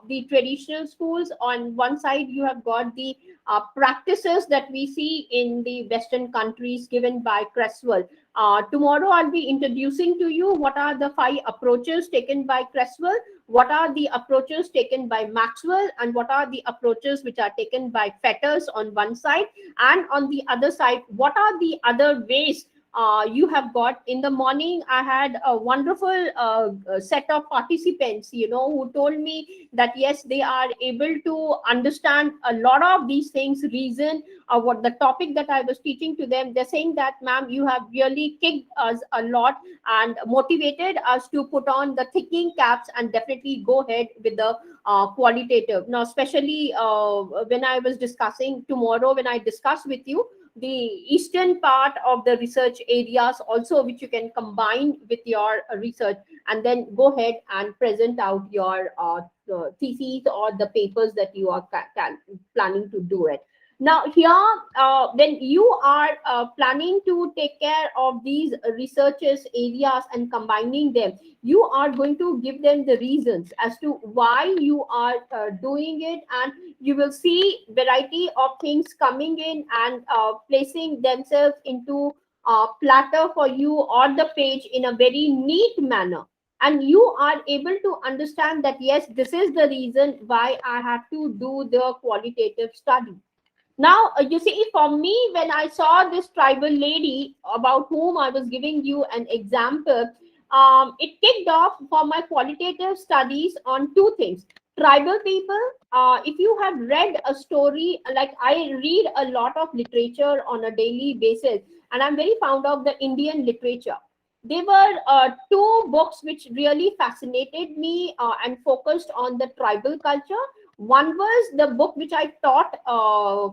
Speaker 1: the traditional schools, on one side you have got the practices that we see in the western countries given by Creswell. Tomorrow I'll be introducing to you what are the 5 approaches taken by Creswell, what are the approaches taken by Maxwell, and what are the approaches which are taken by Fetters on one side, and on the other side what are the other ways. You have got in the morning, I had a wonderful set of participants, who told me that yes, they are able to understand a lot of these things, reason what the topic that I was teaching to them. They're saying that ma'am, you have really kicked us a lot and motivated us to put on the thinking caps and definitely go ahead with the qualitative. Now especially when I was discussing tomorrow, when I discuss with you the eastern part of the research areas also, which you can combine with your research, and then go ahead and present out your theses or the papers that you are planning to do it. Now here, when you are planning to take care of these researches areas and combining them, you are going to give them the reasons as to why you are doing it, and you will see variety of things coming in and placing themselves into a platter for you or the page in a very neat manner, and you are able to understand that yes, this is the reason why I have to do the qualitative study. Now, you see, for me, when I saw this tribal lady about whom I was giving you an example, it kicked off for my qualitative studies on 2 things. Tribal people, if you have read a story, like I read a lot of literature on a daily basis, and I'm very fond of the Indian literature. There were 2 books which really fascinated me and focused on the tribal culture. One was the book which I taught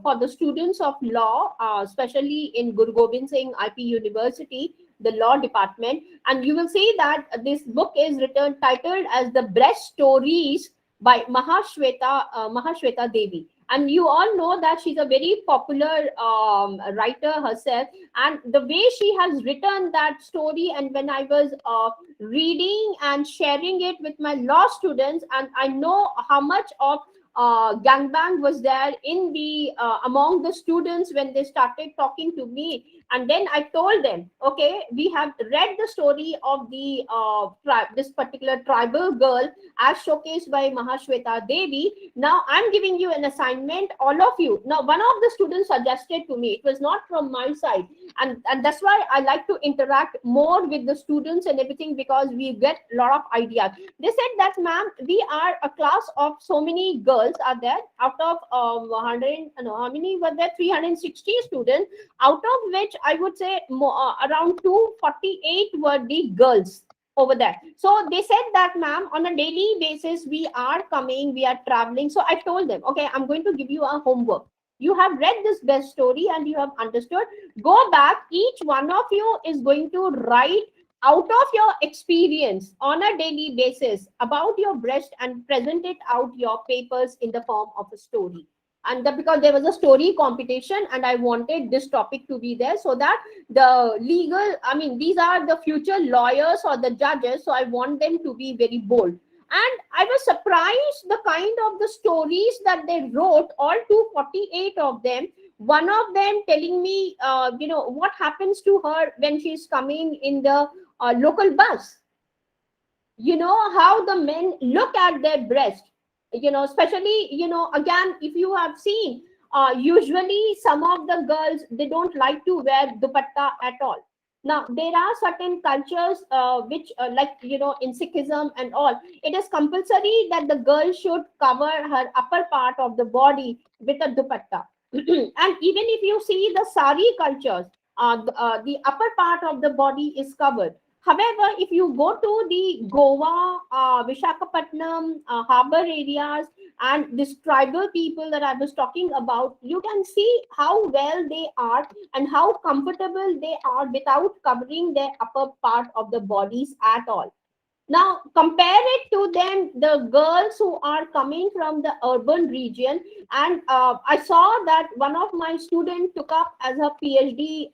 Speaker 1: for the students of law, especially in Guru Gobind Singh IP University, the law department. And you will see that this book is written titled as The Breast Stories by Mahashweta Devi. And you all know that she's a very popular writer herself. And the way she has written that story, and when I was reading and sharing it with my law students, and I know how much of gangbang was there in the among the students when they started talking to me. And then I told them, okay, we have read the story of the this particular tribal girl as showcased by Mahashweta Devi. Now I'm giving you an assignment, all of you. Now one of the students suggested to me, it was not from my side, and that's why I like to interact more with the students and everything, because we get a lot of ideas. They said that ma'am, we are a class of so many girls are there, out of 100, no, how many were there, 360 students, out of which I would say more, around 248 were the girls over there. So they said that, ma'am, on a daily basis, we are coming, we are traveling. So I told them, okay, I'm going to give you a homework. You have read this best story and you have understood. Go back. Each one of you is going to write out of your experience on a daily basis about your breast and present it out your papers in the form of a story. And because there was a story competition and I wanted this topic to be there so that the legal, I mean, these are the future lawyers or the judges, so I want them to be very bold. And I was surprised the kind of the stories that they wrote, all 248 of them. One of them telling me, what happens to her when she's coming in the local bus. How the men look at their breast, especially, again, if you have seen, usually some of the girls, they don't like to wear dupatta at all. Now there are certain cultures which like, in Sikhism and all, it is compulsory that the girl should cover her upper part of the body with a dupatta. And even if you see the sari cultures, the upper part of the body is covered. However, if you go to the Goa, Vishakhapatnam, harbor areas, and this tribal people that I was talking about, you can see how well they are and how comfortable they are without covering their upper part of the bodies at all. Now, compare it to them, the girls who are coming from the urban region. And I saw that one of my students took up as a PhD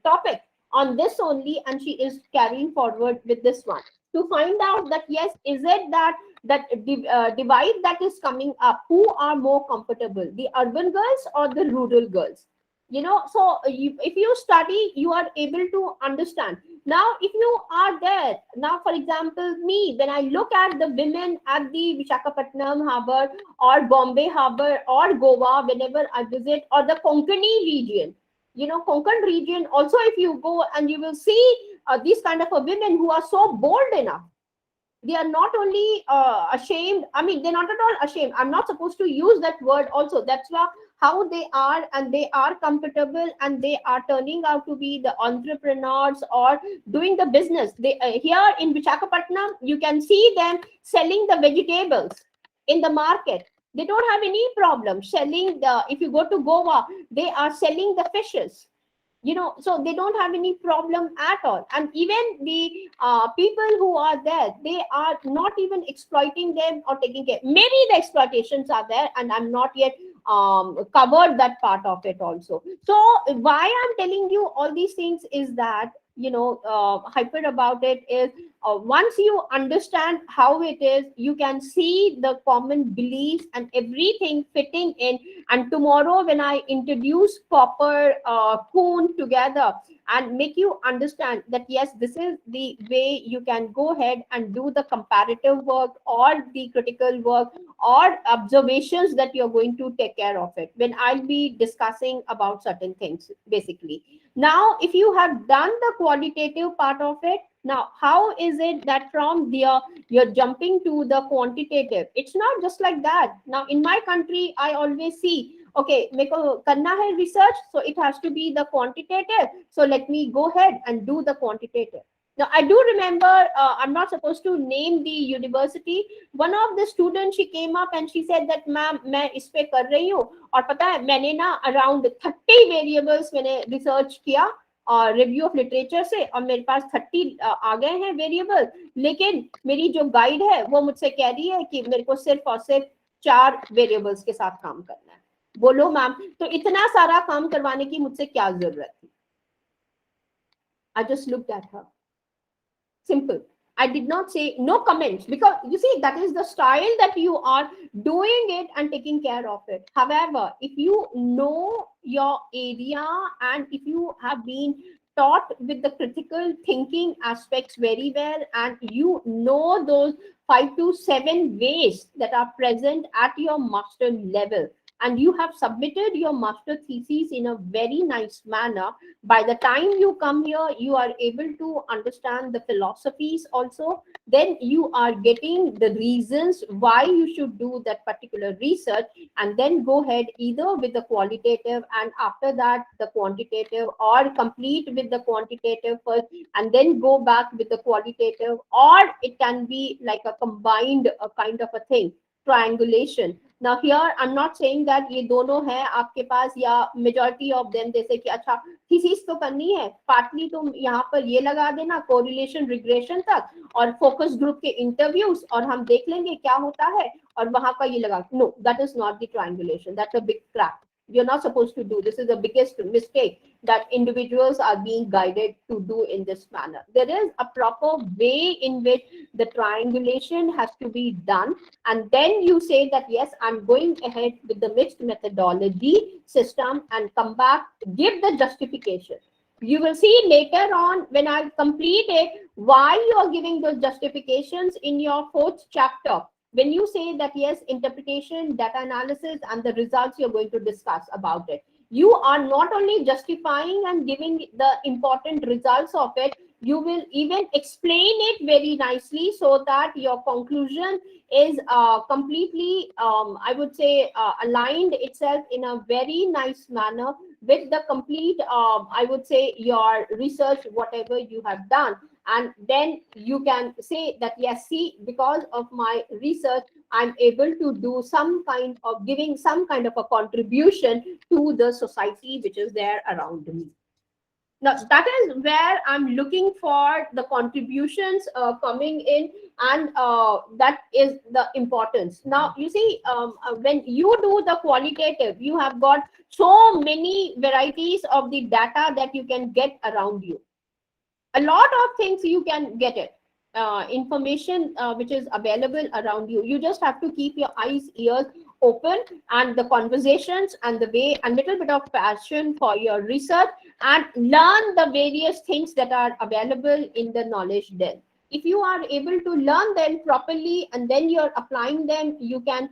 Speaker 1: topic on this only, and she is carrying forward with this one to find out that, yes, is it that divide that is coming up, who are more comfortable, the urban girls or the rural girls? So if you study, you are able to understand. Now, if you are there, now, for example, me, when I look at the women at the Vishakhapatnam harbor or Bombay harbor or Goa, whenever I visit, or the Konkani region, Konkan region, also, if you go and you will see these kind of a women who are so bold enough. They are not only ashamed, I mean, they're not at all ashamed. I'm not supposed to use that word also. That's why how they are, and they are comfortable, and they are turning out to be the entrepreneurs or doing the business. They here in Visakhapatnam, you can see them selling the vegetables in the market. They don't have any problem selling the, if you go to Goa, they are selling the fishes. So they don't have any problem at all. And even the people who are there, they are not even exploiting them or taking care. Maybe the exploitations are there, and I'm not yet covered that part of it also. So why I'm telling you all these things is that, hyper about it is, once you understand how it is, you can see the common beliefs and everything fitting in. And tomorrow, when I introduce proper Kuhn together and make you understand that, yes, this is the way you can go ahead and do the comparative work or the critical work or observations that you're going to take care of it when I'll be discussing about certain things, basically. Now, if you have done the qualitative part of it, now, how is it that from there you're jumping to the quantitative? It's not just like that. Now, in my country, I always see, okay, meko karna hai research, so it has to be the quantitative. So let me go ahead and do the quantitative. Now, I do remember, I'm not supposed to name the university. One of the students, she came up and she said that, ma'am, मैं इस पे कर रही हूँ, और पता है मैंने ना around 30 variables मैंने research किया और रिव्यू ऑफ लिटरेचर से, और मेरे पास 30 आ गए हैं वेरिएबल, लेकिन मेरी जो गाइड है वो मुझसे कह रही है कि मेरे को सिर्फ और सिर्फ 4 वेरिएबल्स के साथ काम करना है. बोलो मैम, तो इतना सारा काम करवाने की मुझसे क्या जरूरत थी? I just looked at her. Simple. I did not say no comments, because you see, that is the style that you are doing it and taking care of it. However, if you know your area and if you have been taught with the critical thinking aspects very well, and you know those 5 to 7 ways that are present at your master level, and you have submitted your master thesis in a very nice manner, by the time you come here, you are able to understand the philosophies also. Then you are getting the reasons why you should do that particular research, and then go ahead either with the qualitative and after that the quantitative, or complete with the quantitative first and then go back with the qualitative, or it can be like a combined kind of a thing, triangulation. Now here I'm not saying that ये दोनों है आपके पास, या majority of them जैसे कि अच्छा thesis तो करनी है, पार्टली तुम यहाँ पर ये लगा देना कोरिलेशन रिग्रेशन तक और फोकस ग्रुप के इंटरव्यूज, और हम देख लेंगे क्या होता है, और वहां का ये लगा, know that is not the triangulation, that's a big crack. You're not supposed to do. This is the biggest mistake that individuals are being guided to do in this manner. There is a proper way in which the triangulation has to be done, and then you say that yes, I'm going ahead with the mixed methodology system and come back, give the justification. You will see later on when I complete it why you are giving those justifications in your fourth chapter, when you say that yes, interpretation, data analysis, and the results you're going to discuss about it. You are not only justifying and giving the important results of it, you will even explain it very nicely so that your conclusion is completely, I would say, aligned itself in a very nice manner with the complete, I would say, your research, whatever you have done. And then you can say that yes, see, because of my research I'm able to do some kind of giving some kind of a contribution to the society which is there around me. Now that is where I'm looking for the contributions coming in, and that is the importance. Now you see, when you do the qualitative, you have got so many varieties of the data that you can get around you. A lot of things you can get it, information which is available around you. You just have to keep your eyes, ears open, and the conversations and the way, and little bit of passion for your research, and learn the various things that are available in the knowledge den. If you are able to learn them properly and then you're applying them, you can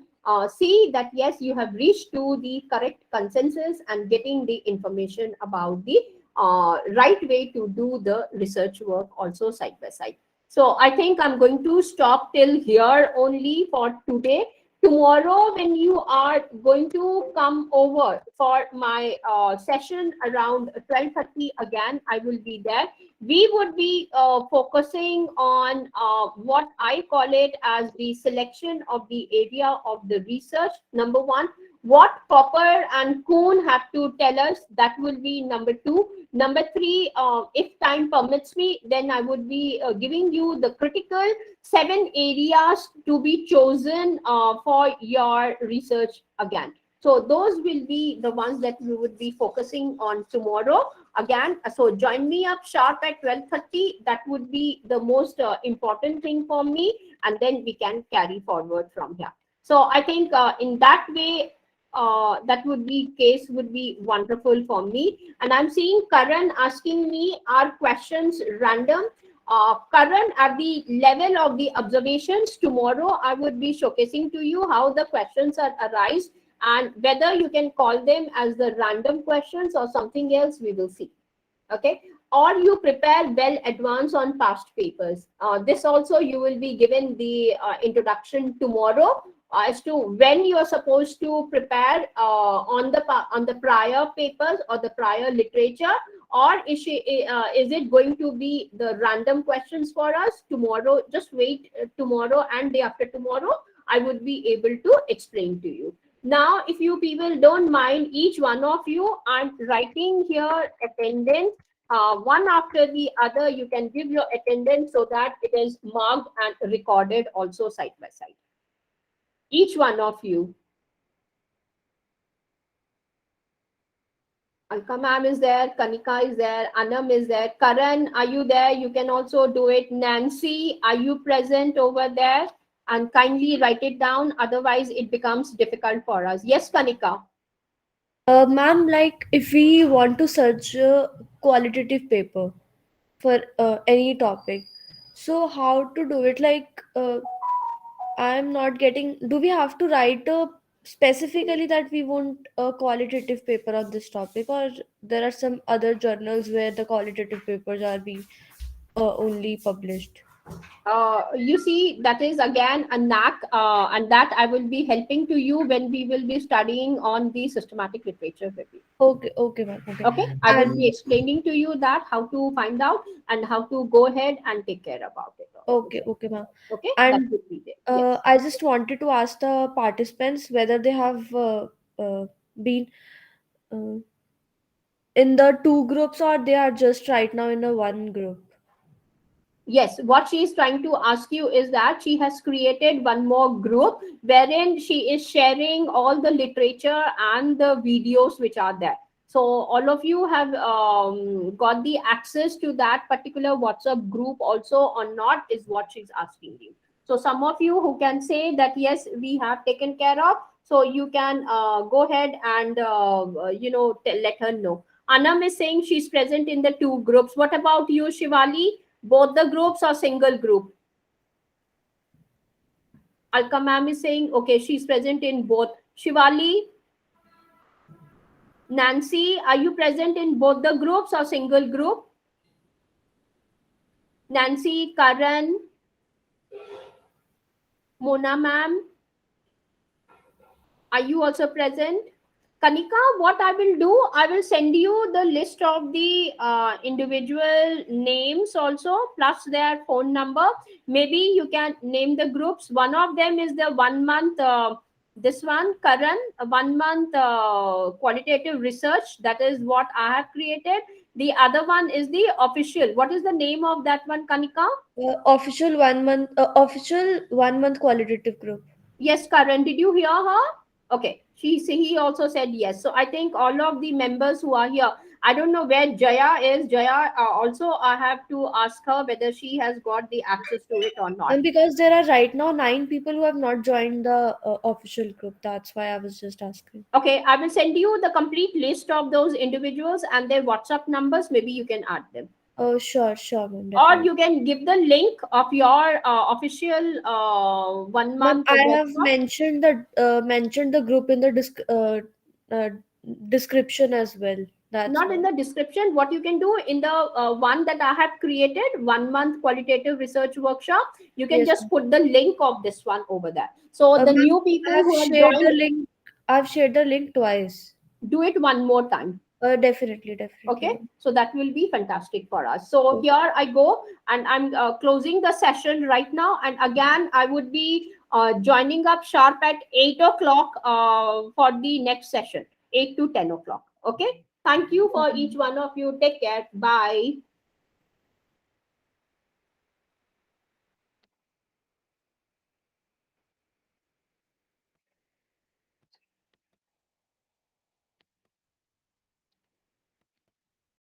Speaker 1: see that yes, you have reached to the correct consensus and getting the information about the right way to do the research work also side by side. So I think I'm going to stop till here only for today. Tomorrow, when you are going to come over for my session around 12:30 again, I will be there. We would be focusing on what I call it as the selection of the area of the research. Number one, what Popper and Kuhn have to tell us, that will be number two. Number three, if time permits me, then I would be giving you the critical 7 areas to be chosen for your research again. So those will be the ones that we would be focusing on tomorrow again. So join me up sharp at 12:30. That would be the most important thing for me, and then we can carry forward from here. So I think in that way, that would be case would be wonderful for me. And I'm seeing Karan asking me, are questions random? Karan, at the level of the observations, tomorrow I would be showcasing to you how the questions are arise, and whether you can call them as the random questions or something else, we will see. Okay, or you prepare well advance on past papers. This also you will be given the introduction tomorrow as to when you are supposed to prepare on the prior papers or the prior literature, or is it going to be the random questions for us tomorrow? Just wait, tomorrow and day after tomorrow I would be able to explain to you. Now, if you people don't mind, each one of you, I'm writing here attendance one after the other. You can give your attendance so that it is marked and recorded also side by side. Each one of you. Alka ma'am is there, Kanika is there, Anam is there, Karan, are you there? You can also do it. Nancy, are you present over there? And kindly write it down, otherwise it becomes difficult for us. Yes, Kanika.
Speaker 2: Ma'am, like if we want to search a qualitative paper for any topic, so how to do it? Like, I'm not getting. Do we have to write a specifically that we want a qualitative paper on this topic, or there are some other journals where the qualitative papers are being only published?
Speaker 1: You see, that is again a knack, and that I will be helping to you when we will be studying on the systematic literature review.
Speaker 2: Okay, okay, ma'am. Okay,
Speaker 1: Okay, I will be
Speaker 2: and
Speaker 1: explaining to you that how to find out and how to go ahead and take care about it all over
Speaker 2: okay,
Speaker 1: there.
Speaker 2: okay, ma'am.
Speaker 1: Okay, that
Speaker 2: And
Speaker 1: would be there. Yes.
Speaker 2: I just wanted to ask the participants whether they have been uh, in the two groups, or they are just right now in a one group.
Speaker 1: Yes, what she is trying to ask you is that she has created one more group wherein she is sharing all the literature and the videos which are there. So all of you have got the access to that particular WhatsApp group also or not, is what she's asking you. So some of you who can say that yes, we have taken care of, so you can go ahead and let her know. Anam is saying she's present in the two groups. What about you, Shivali? Both the groups or single group? Alka ma'am is saying, okay, she's present in both. Shivali, Nancy, are you present in both the groups or single group? Nancy, Karan, Mona ma'am, are you also present? Kanika, what I will do, I will send you the list of the individual names also, plus their phone number. Maybe you can name the groups. One of them is the 1 month, this one, Karan, 1 month qualitative research. That is what I have created. The other one is the official. What is the name of that one, Kanika?
Speaker 2: Official 1 month qualitative group.
Speaker 1: Yes, Karan, did you hear her? Okay, he also said yes. So I think all of the members who are here, I don't know where Jaya is. Jaya, also I have to ask her whether she has got the access to it or not.
Speaker 2: And because there are right now 9 people who have not joined the official group, that's why I was just asking.
Speaker 1: Okay, I will send you the complete list of those individuals and their WhatsApp numbers. Maybe you can add them.
Speaker 2: Oh, sure, sure, ma'am,
Speaker 1: Or
Speaker 2: definitely.
Speaker 1: you can give the link of your official one
Speaker 2: Ma'am,
Speaker 1: month
Speaker 2: I have
Speaker 1: workshop.
Speaker 2: mentioned the group in the uh, description as well. That's
Speaker 1: Not in
Speaker 2: why.
Speaker 1: the description. What you can do in the one that I have created, 1 month qualitative research workshop, you can
Speaker 2: Yes,
Speaker 1: just
Speaker 2: ma'am.
Speaker 1: put the link of this one over there. So the
Speaker 2: Ma'am,
Speaker 1: new
Speaker 2: I
Speaker 1: people
Speaker 2: have
Speaker 1: who have
Speaker 2: shared the
Speaker 1: joined,
Speaker 2: link. I've shared the link twice.
Speaker 1: do it one more time.
Speaker 2: Definitely, definitely,
Speaker 1: Okay,
Speaker 2: ma'am.
Speaker 1: so that will be fantastic for us. So
Speaker 2: Okay.
Speaker 1: here I go, and I'm closing the session right now, and again I would be joining up sharp at 8 o'clock for the next session, 8 to 10 o'clock. Okay, thank you for each one of you. Take care. Bye.